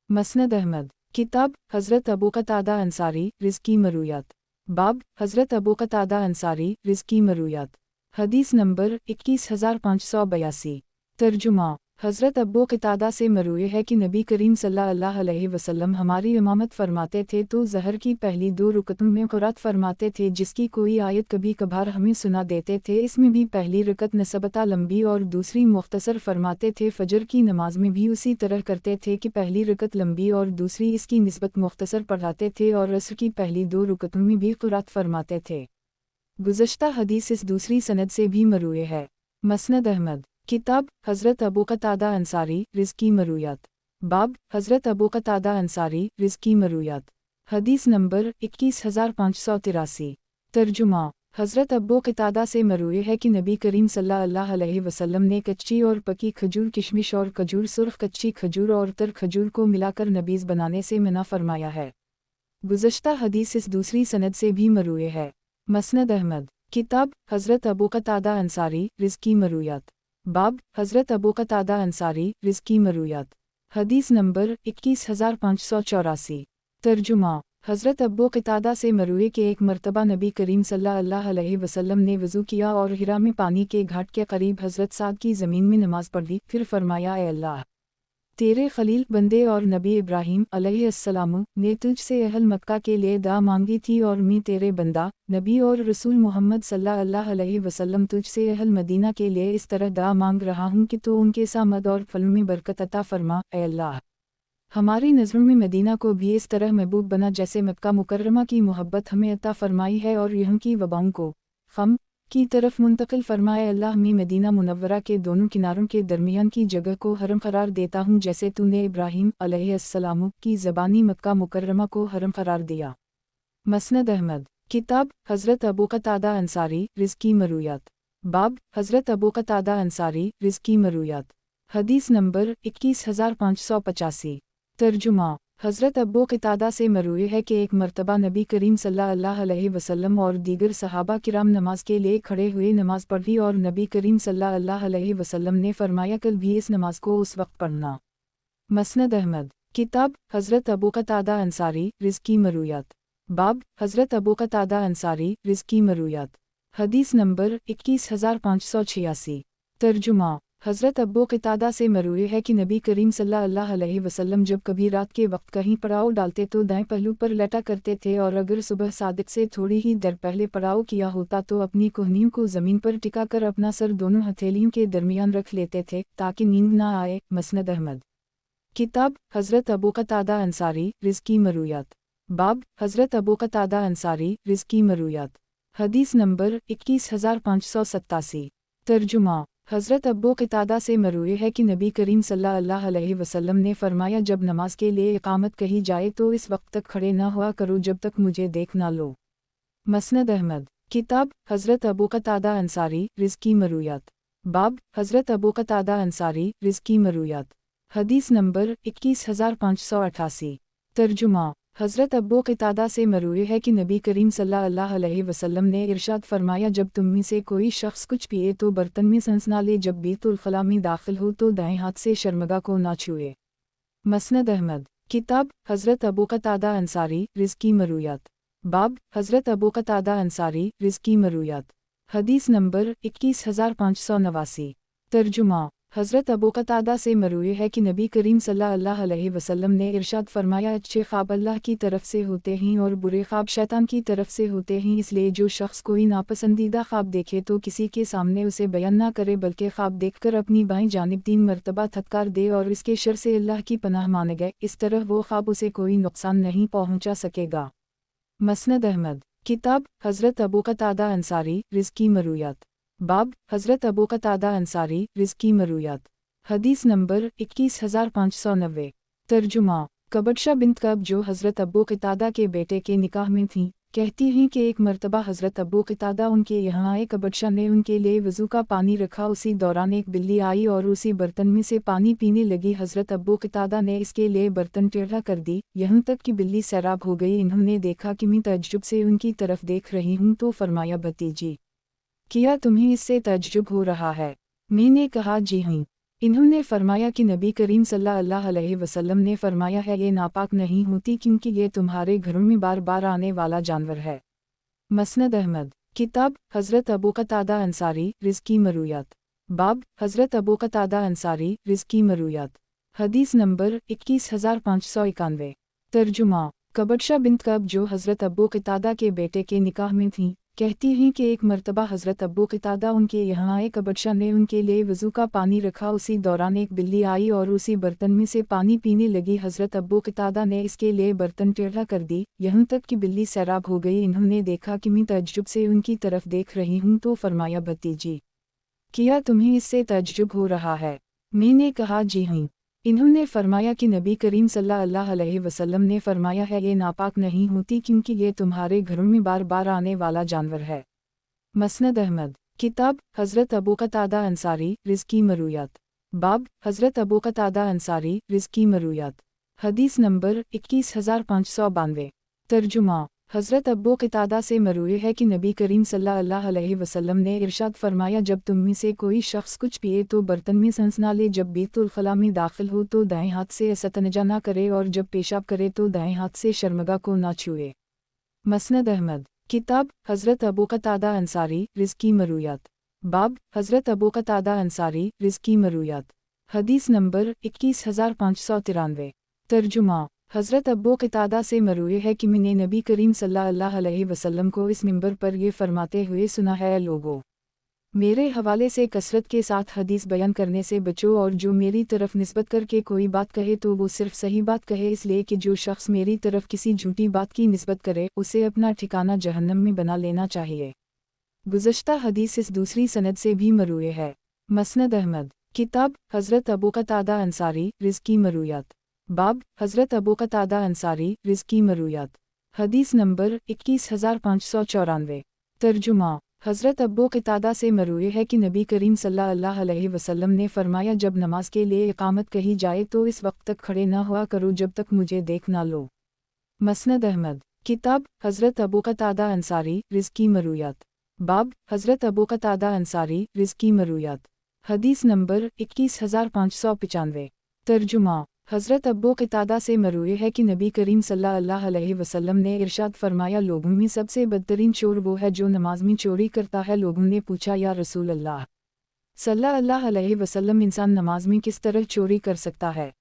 مسند احمد کتاب حضرت ابو قتادہ انصاری رزقی مرویات باب حضرت ابو قتادہ انصاری رزقی مرویات حدیث نمبر 21582 ترجمہ حضرت ابو قتادہ سے مروی ہے کہ نبی کریم صلی اللہ علیہ وسلم ہماری امامت فرماتے تھے تو ظہر کی پہلی 2 رکعتوں میں قرات فرماتے تھے، جس کی کوئی آیت کبھی کبھار ہمیں سنا دیتے تھے۔ اس میں بھی پہلی رکعت نسبتا لمبی اور دوسری مختصر فرماتے تھے۔ فجر کی نماز میں بھی اسی طرح کرتے تھے کہ پہلی رکعت لمبی اور دوسری اس کی نسبت مختصر پڑھاتے تھے، اور عصر کی پہلی 2 رکعتوں میں بھی قرات فرماتے تھے۔ گزشتہ حدیث اس دوسری سند سے بھی مروی ہے۔ مسند احمد کتاب حضرت ابو قتادہ انصاری رزقی مرویات باب حضرت ابو قتادہ انصاری رزقی مرویات حدیث نمبر 21583 ترجمہ حضرت ابو قتادہ سے مروی ہے کہ نبی کریم صلی اللہ علیہ وسلم نے کچی اور پکی کھجور، کشمش اور کھجور، سرخ کچی کھجور اور تر کھجور کو ملا کر نبیذ بنانے سے منع فرمایا ہے۔ گزشتہ حدیث اس دوسری سند سے بھی مروی ہے۔ مسند احمد کتاب حضرت ابو قتادہ انصاری رزقی مرویات باب حضرت ابو قتادہ انصاری رزقی مرویات حدیث نمبر 21584 ترجمہ حضرت ابو قتادہ سے مروی کہ ایک مرتبہ نبی کریم صلی اللہ علیہ وسلم نے وضو کیا اور ہرا میں پانی کے گھاٹ کے قریب حضرت سعد کی زمین میں نماز پڑھی، پھر فرمایا اے اللہ، تیرے خلیل بندے اور نبی ابراہیم علیہ السلام نے تجھ سے اہل مکہ کے لیے دعا مانگی تھی، اور میں تیرے بندہ نبی اور رسول محمد صلی اللہ علیہ وسلم تجھ سے اہل مدینہ کے لیے اس طرح دعا مانگ رہا ہوں کہ تو ان کے سامد اور پھلوں میں برکت عطا فرما۔ اے اللہ، ہماری نظروں میں مدینہ کو بھی اس طرح محبوب بنا جیسے مکہ مکرمہ کی محبت ہمیں عطا فرمائی ہے، اور یہاں کی وباؤں کو خم کی طرف منتقل فرمائے۔ اللہ، میں مدینہ منورہ کے دونوں کناروں کے درمیان کی جگہ کو حرم قرار دیتا ہوں، جیسے تو نے ابراہیم علیہ السلام کی زبانی مکہ مکرمہ کو حرم قرار دیا۔ مسند احمد کتاب حضرت ابو قتادہ انصاری رزقی مرویات باب حضرت ابو قتادہ انصاری رزقی مرویات حدیث نمبر 21585 ترجمہ حضرت ابو قتادہ سے مروی ہے کہ ایک مرتبہ نبی کریم صلی اللہ علیہ وسلم اور دیگر صحابہ کرام نماز کے لیے کھڑے ہوئے نماز پڑھی، اور نبی کریم صلی اللہ علیہ وسلم نے فرمایا کل بھی اس نماز کو اس وقت پڑھنا۔ مسند احمد کتاب حضرت ابو قتادہ انصاری رزقی مرویات باب حضرت ابو قتادہ انصاری رزقی مرویات حدیث نمبر 21586 ترجمہ حضرت ابو قتادہ سے مروی ہے کہ نبی کریم صلی اللہ علیہ وسلم جب کبھی رات کے وقت کہیں پڑاؤ ڈالتے تو دائیں پہلو پر لیٹا کرتے تھے، اور اگر صبح صادق سے تھوڑی ہی دیر پہلے پڑاؤ کیا ہوتا تو اپنی کوہنیوں کو زمین پر ٹکا کر اپنا سر دونوں ہتھیلیوں کے درمیان رکھ لیتے تھے تاکہ نیند نہ آئے۔ مسند احمد کتاب حضرت ابو قتادہ انصاری رزقی مرویات باب حضرت ابو قتادہ انصاری رزقی مرویات حدیث نمبر 21587 ترجمہ हज़रत अबू क़तादा से मरवी है कि नबी करीम सल्लल्लाहु अलैहि वसल्लम ने फरमाया, जब नमाज के लिए इकामत कही जाए तो इस वक्त तक खड़े न हुआ करो जब तक मुझे देख ना लो। मसनद अहमद। किताब हज़रत अबू क़तादा अंसारी रिज़्क़ी मरूयात। बाब हज़रत अबू क़तादा अंसारी रिज़्क़ी मरूयात। हदीस नंबर 21588। तर्जुमा हज़रत अबू क़तादा से मरवी है कि नबी करीम सल्लल्लाहु अलैहि वसल्लम ने इरशाद फरमाया, जब तुम में से कोई शख्स कुछ पिए तो बर्तन में सांस ना ले, जब बैतुल खला में दाखिल हो तो दाएं हाथ से शर्मगा को ना छुए। मसनद अहमद। किताब हज़रत अबू क़तादा अंसारी रिज़्क़ी मरूयात। बाब हज़रत अबू क़तादा अंसारी रिज़्क़ी मरूयात। हदीस नंबर 21589। तर्जुमा हज़रत अबू क़तादा से मरवी है कि नबी करीम सल्लल्लाहु अलैहि वसल्लम ने इरशाद फरमाया, अच्छे ख्वाब अल्लाह की तरफ से होते हैं और बुरे ख्वाब शैतान की तरफ से होते हैं, इसलिए जो शख्स कोई नापसंदीदा ख्वाब देखे तो किसी के सामने उसे बयान ना करे, बल्कि ख्वाब देखकर अपनी बाईं जानिब 3 मरतबा थत्कार दे और इसके शर से अल्लाह की पनाह मांगे गए, इस तरह वो ख्वाब उसे कोई नुकसान नहीं पहुँचा सकेगा। मसनद अहमद। किताब हज़रत अबू क़तादा अंसारी रिज़्क़ी मरूयात। बाब हज़रत अबू क़तादा अंसारी रिज़्क़ी मरूयात। हदीस नंबर 21590। तर्जुमा कबशा बिन्त कब जो हज़रत अबू क़तादा के बेटे के निकाह में थीं, कहती हैं कि एक मरतबा हज़रत अबू क़तादा उनके यहाँ आए। कबशा ने उनके लिए वज़ू का पानी रखा, उसी दौरान एक बिल्ली आई और उसी बर्तन में से पानी पीने लगी। हज़रत अबू क़तादा ने इसके लिए बर्तन टेढ़ा कर दी, यहाँ तक कि बिल्ली सैराब हो गई। इन्होंने देखा कि मैं तअज्जुब से उनकी तरफ देख रही हूँ तो फरमाया, भतीजी क्या तुम्हें इससे तअज्जुब हो रहा है? मैंने कहा, जी हाँ। इन्होंने फरमाया कि नबी करीम सल्लल्लाहु अलैहि वसल्लम ने फरमाया है, ये नापाक नहीं होती क्योंकि ये तुम्हारे घरों में बार बार आने वाला जानवर है। मसनद अहमद। किताब हज़रत अबू क़तादा अंसारी रिज़्क़ी मरूयात। बाब हज़रत अबू क़तादा अंसारी रिज़्क़ी मरूयात। हदीस नंबर 21591। तर्जुमा कबशा बिन्त कब जो हज़रत अबू क़तादा के बेटे के निकाह में थीं, कहती हैं कि एक मरतबा हज़रत अबू क़तादा उनके यहाँ आए। कबशा ने उनके लिए वज़ू का पानी रखा, उसी दौरान एक बिल्ली आई और उसी बर्तन में से पानी पीने लगी। हज़रत अबू क़तादा ने इसके लिए बर्तन टेढ़ा कर दी, यहाँ तक कि बिल्ली सैराब हो गई। इन्होंने देखा कि मैं तअज्जुब से उनकी तरफ देख रही हूँ तो फरमाया, भतीजी क्या तुम्हें इससे तअज्जुब हो रहा है? मैंने कहा, जी हाँ। इन्होंने फरमाया कि नबी करीम सल्लल्लाहु अलैहि वसल्लम ने फरमाया है, ये नापाक नहीं होती क्योंकि ये तुम्हारे घरों में बार बार आने वाला जानवर है। मसनद अहमद। किताब हज़रत अबू क़तादा अंसारी रिज़्क़ी मरूयात। बाब हज़रत अबू क़तादा अंसारी रिज़्क़ी मरूयात। हदीस नंबर 21592। तर्जुमा हज़रत अबू क़तादा से मरवी है कि नबी करीम सल्लल्लाहु अलैहि वसल्लम ने इरशाद फरमाया, जब तुम में से कोई शख्स कुछ पिए तो बर्तन में सांस ना ले, जब बैतुल खला में दाखिल हो तो दाएं हाथ से इस्तंजा ना करे और जब पेशाब करे तो दाएं हाथ से शर्मगा को ना छुए। मसनद अहमद। किताब हज़रत अबू क़तादा अंसारी रिज़्क़ी मरूयात। बाब हज़रत अबू क़तादा अंसारी रिज़्क़ी मरूयात। हदीस नंबर 21593। तर्जुमा हज़रत अबू क़तादा से मरवी है कि मैंने नबी करीम सल्लल्लाहु अलैहि वसल्लम को इस मिंबर पर ये फरमाते हुए सुना है, लोगों मेरे हवाले से कसरत के साथ हदीस बयान करने से बचो, और जो मेरी तरफ निस्बत करके कोई बात कहे तो वो सिर्फ सही बात कहे, इसलिए कि जो शख्स मेरी तरफ किसी झूठी बात की निस्बत करे उसे अपना ठिकाना जहन्नम में बना लेना चाहिए। गुज़श्ता हदीस इस दूसरी सनद से भी मरवी है। मसनद अहमद। किताब हज़रत अबू क़तादा अंसारी रिज़्क़ी मरूयात। बाब हज़रत अबू क़तादा अंसारी रिज़्क़ी मरूयात। हदीस नंबर 21594। तर्जुमा हज़रत अबू क़तादा से मरवी है कि नबी करीम सल्लल्लाहु अलैहि वसल्लम ने फरमाया, जब नमाज के लिए इकामत कही जाए तो इस वक्त तक खड़े न हुआ करो जब तक मुझे देख ना लो। मसनद अहमद। किताब हज़रत अबू क़तादा अंसारी रिज़्क़ी मरूयात। बाब हज़रत अबू क़तादा अंसारी रिज़्क़ी मरूयात। हदीस नंबर 21595। तर्जुमा हज़रत अबू क़तादा से मरवी है कि नबी करीम सल्लल्लाहु अलैहि वसल्लम ने इरशाद फरमाया, लोगों में सबसे बदतरीन चोर वो है जो नमाज में चोरी करता है। लोगों ने पूछा, या रसूल अल्लाह सल्लल्लाहु अलैहि वसल्लम, इंसान नमाज में किस तरह चोरी कर सकता है?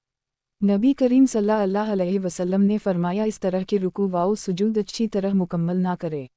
नबी करीम सल्लल्लाहु अलैहि वसल्लम ने फरमाया, इस तरह के रुकू व सुजूद अच्छी तरह मुकम्मल ना करे।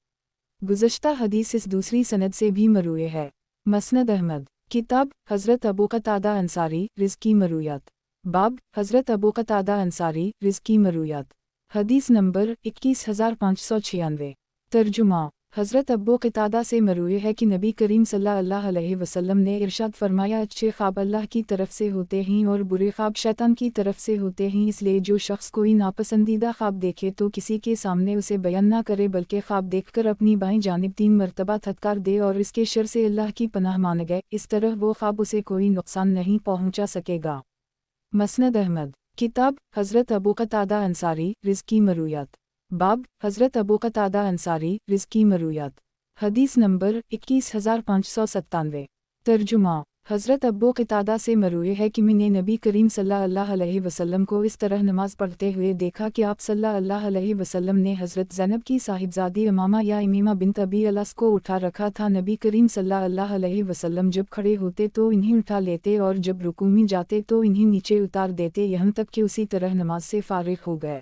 गुज़श्ता हदीस इस दूसरी सनद से भी मरवी है। मसनद अहमद। किताब हज़रत अबू क़तादा अंसारी रिज़्क़ी मरूयात। बाब हज़रत अबू क़तादा अंसारी रिज़्क़ी मरूयात। हदीस नंबर 21596। तर्जुमा حضرت ابو قتادہ سے مروی ہے کہ نبی کریم صلی اللہ علیہ وسلم نے ارشاد فرمایا اچھے خواب اللہ کی طرف سے ہوتے ہیں اور برے خواب شیطان کی طرف سے ہوتے ہیں، اس لیے جو شخص کوئی ناپسندیدہ خواب دیکھے تو کسی کے سامنے اسے بیان نہ کرے بلکہ خواب دیکھ کر اپنی بائیں جانب 3 مرتبہ دھتکار دے اور اس کے شر سے اللہ کی پناہ مانگے، اس طرح وہ خواب اسے کوئی نقصان نہیں پہنچا سکے گا۔ مسند احمد، کتاب حضرت ابو قتادہ انصاری رزق کی مرویات، باب حضرت ابو قتادہ انصاری رزق کی مرویات، حدیث نمبر 21597۔ ترجمہ: حضرت ابو قتادہ سے مروی ہے کہ میں نے نبی کریم صلی اللہ علیہ وسلم کو اس طرح نماز پڑھتے ہوئے دیکھا کہ آپ صلی اللہ علیہ وسلم نے حضرت زینب کی صاحبزادی امامہ یا امیمہ بنت ابی الاس کو اٹھا رکھا تھا۔ نبی کریم صلی اللہ علیہ وسلم جب کھڑے ہوتے تو انہیں اٹھا لیتے اور جب رکوع میں جاتے تو انہیں نیچے اتار دیتے، یہاں تک کہ اسی طرح نماز سے فارغ ہو گئے۔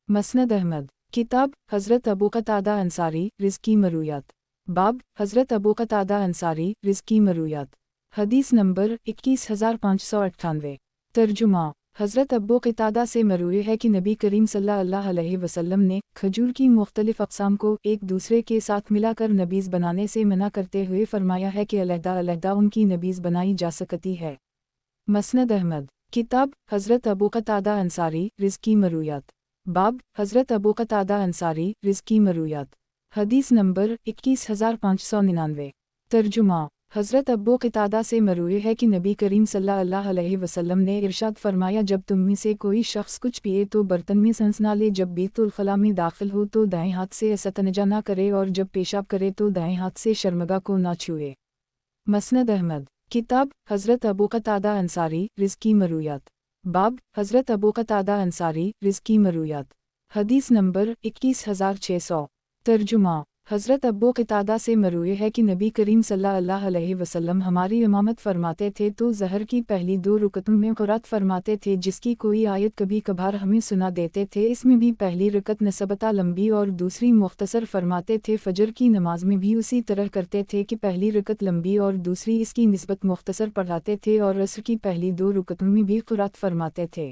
مسند احمد، کتاب حضرت ابو قتادہ انصاری رزق کی مرویات، باب حضرت ابو قتادہ انصاری رزق کی مرویات، حدیث نمبر 21598۔ ترجمہ: حضرت ابو قتادہ سے مروی ہے کہ نبی کریم صلی اللہ علیہ وسلم نے کھجور کی مختلف اقسام کو ایک دوسرے کے ساتھ ملا کر نبیذ بنانے سے منع کرتے ہوئے فرمایا ہے کہ علیحدہ علیحدہ ان کی نبیذ بنائی جا سکتی ہے۔ مسند احمد، کتاب حضرت ابو قتادہ انصاری رزق کی مرویات، باب حضرت ابو قتادہ انصاری رزق کی مرویات، حدیث نمبر 21599۔ ترجمہ: حضرت ابو قتادہ سے مروی ہے کہ نبی کریم صلی اللہ علیہ وسلم نے ارشاد فرمایا جب تم میں سے کوئی شخص کچھ پیے تو برتن میں سنس نہ لے، جب بیت الخلاء میں داخل ہو تو دائیں ہاتھ سے استنجا نہ کرے اور جب پیشاب کرے تو دائیں ہاتھ سے شرمگاہ کو نہ چھوئے۔ مسند احمد، کتاب حضرت ابو قتادہ انصاری رزق کی مرویات، باب حضرت ابو قتادہ انصاری رزق کی مرویات، حدیث نمبر 21600۔ ترجمہ: حضرت ابو قتادہ سے مروی ہے کہ نبی کریم صلی اللہ علیہ وسلم ہماری امامت فرماتے تھے تو ظہر کی پہلی 2 رکعتوں میں قرات فرماتے تھے جس کی کوئی آیت کبھی کبھار ہمیں سنا دیتے تھے، اس میں بھی پہلی رکعت نسبتاً لمبی اور دوسری مختصر فرماتے تھے۔ فجر کی نماز میں بھی اسی طرح کرتے تھے کہ پہلی رکعت لمبی اور دوسری اس کی نسبت مختصر پڑھاتے تھے، اور عصر کی پہلی 2 رکعتوں میں بھی قرات فرماتے تھے۔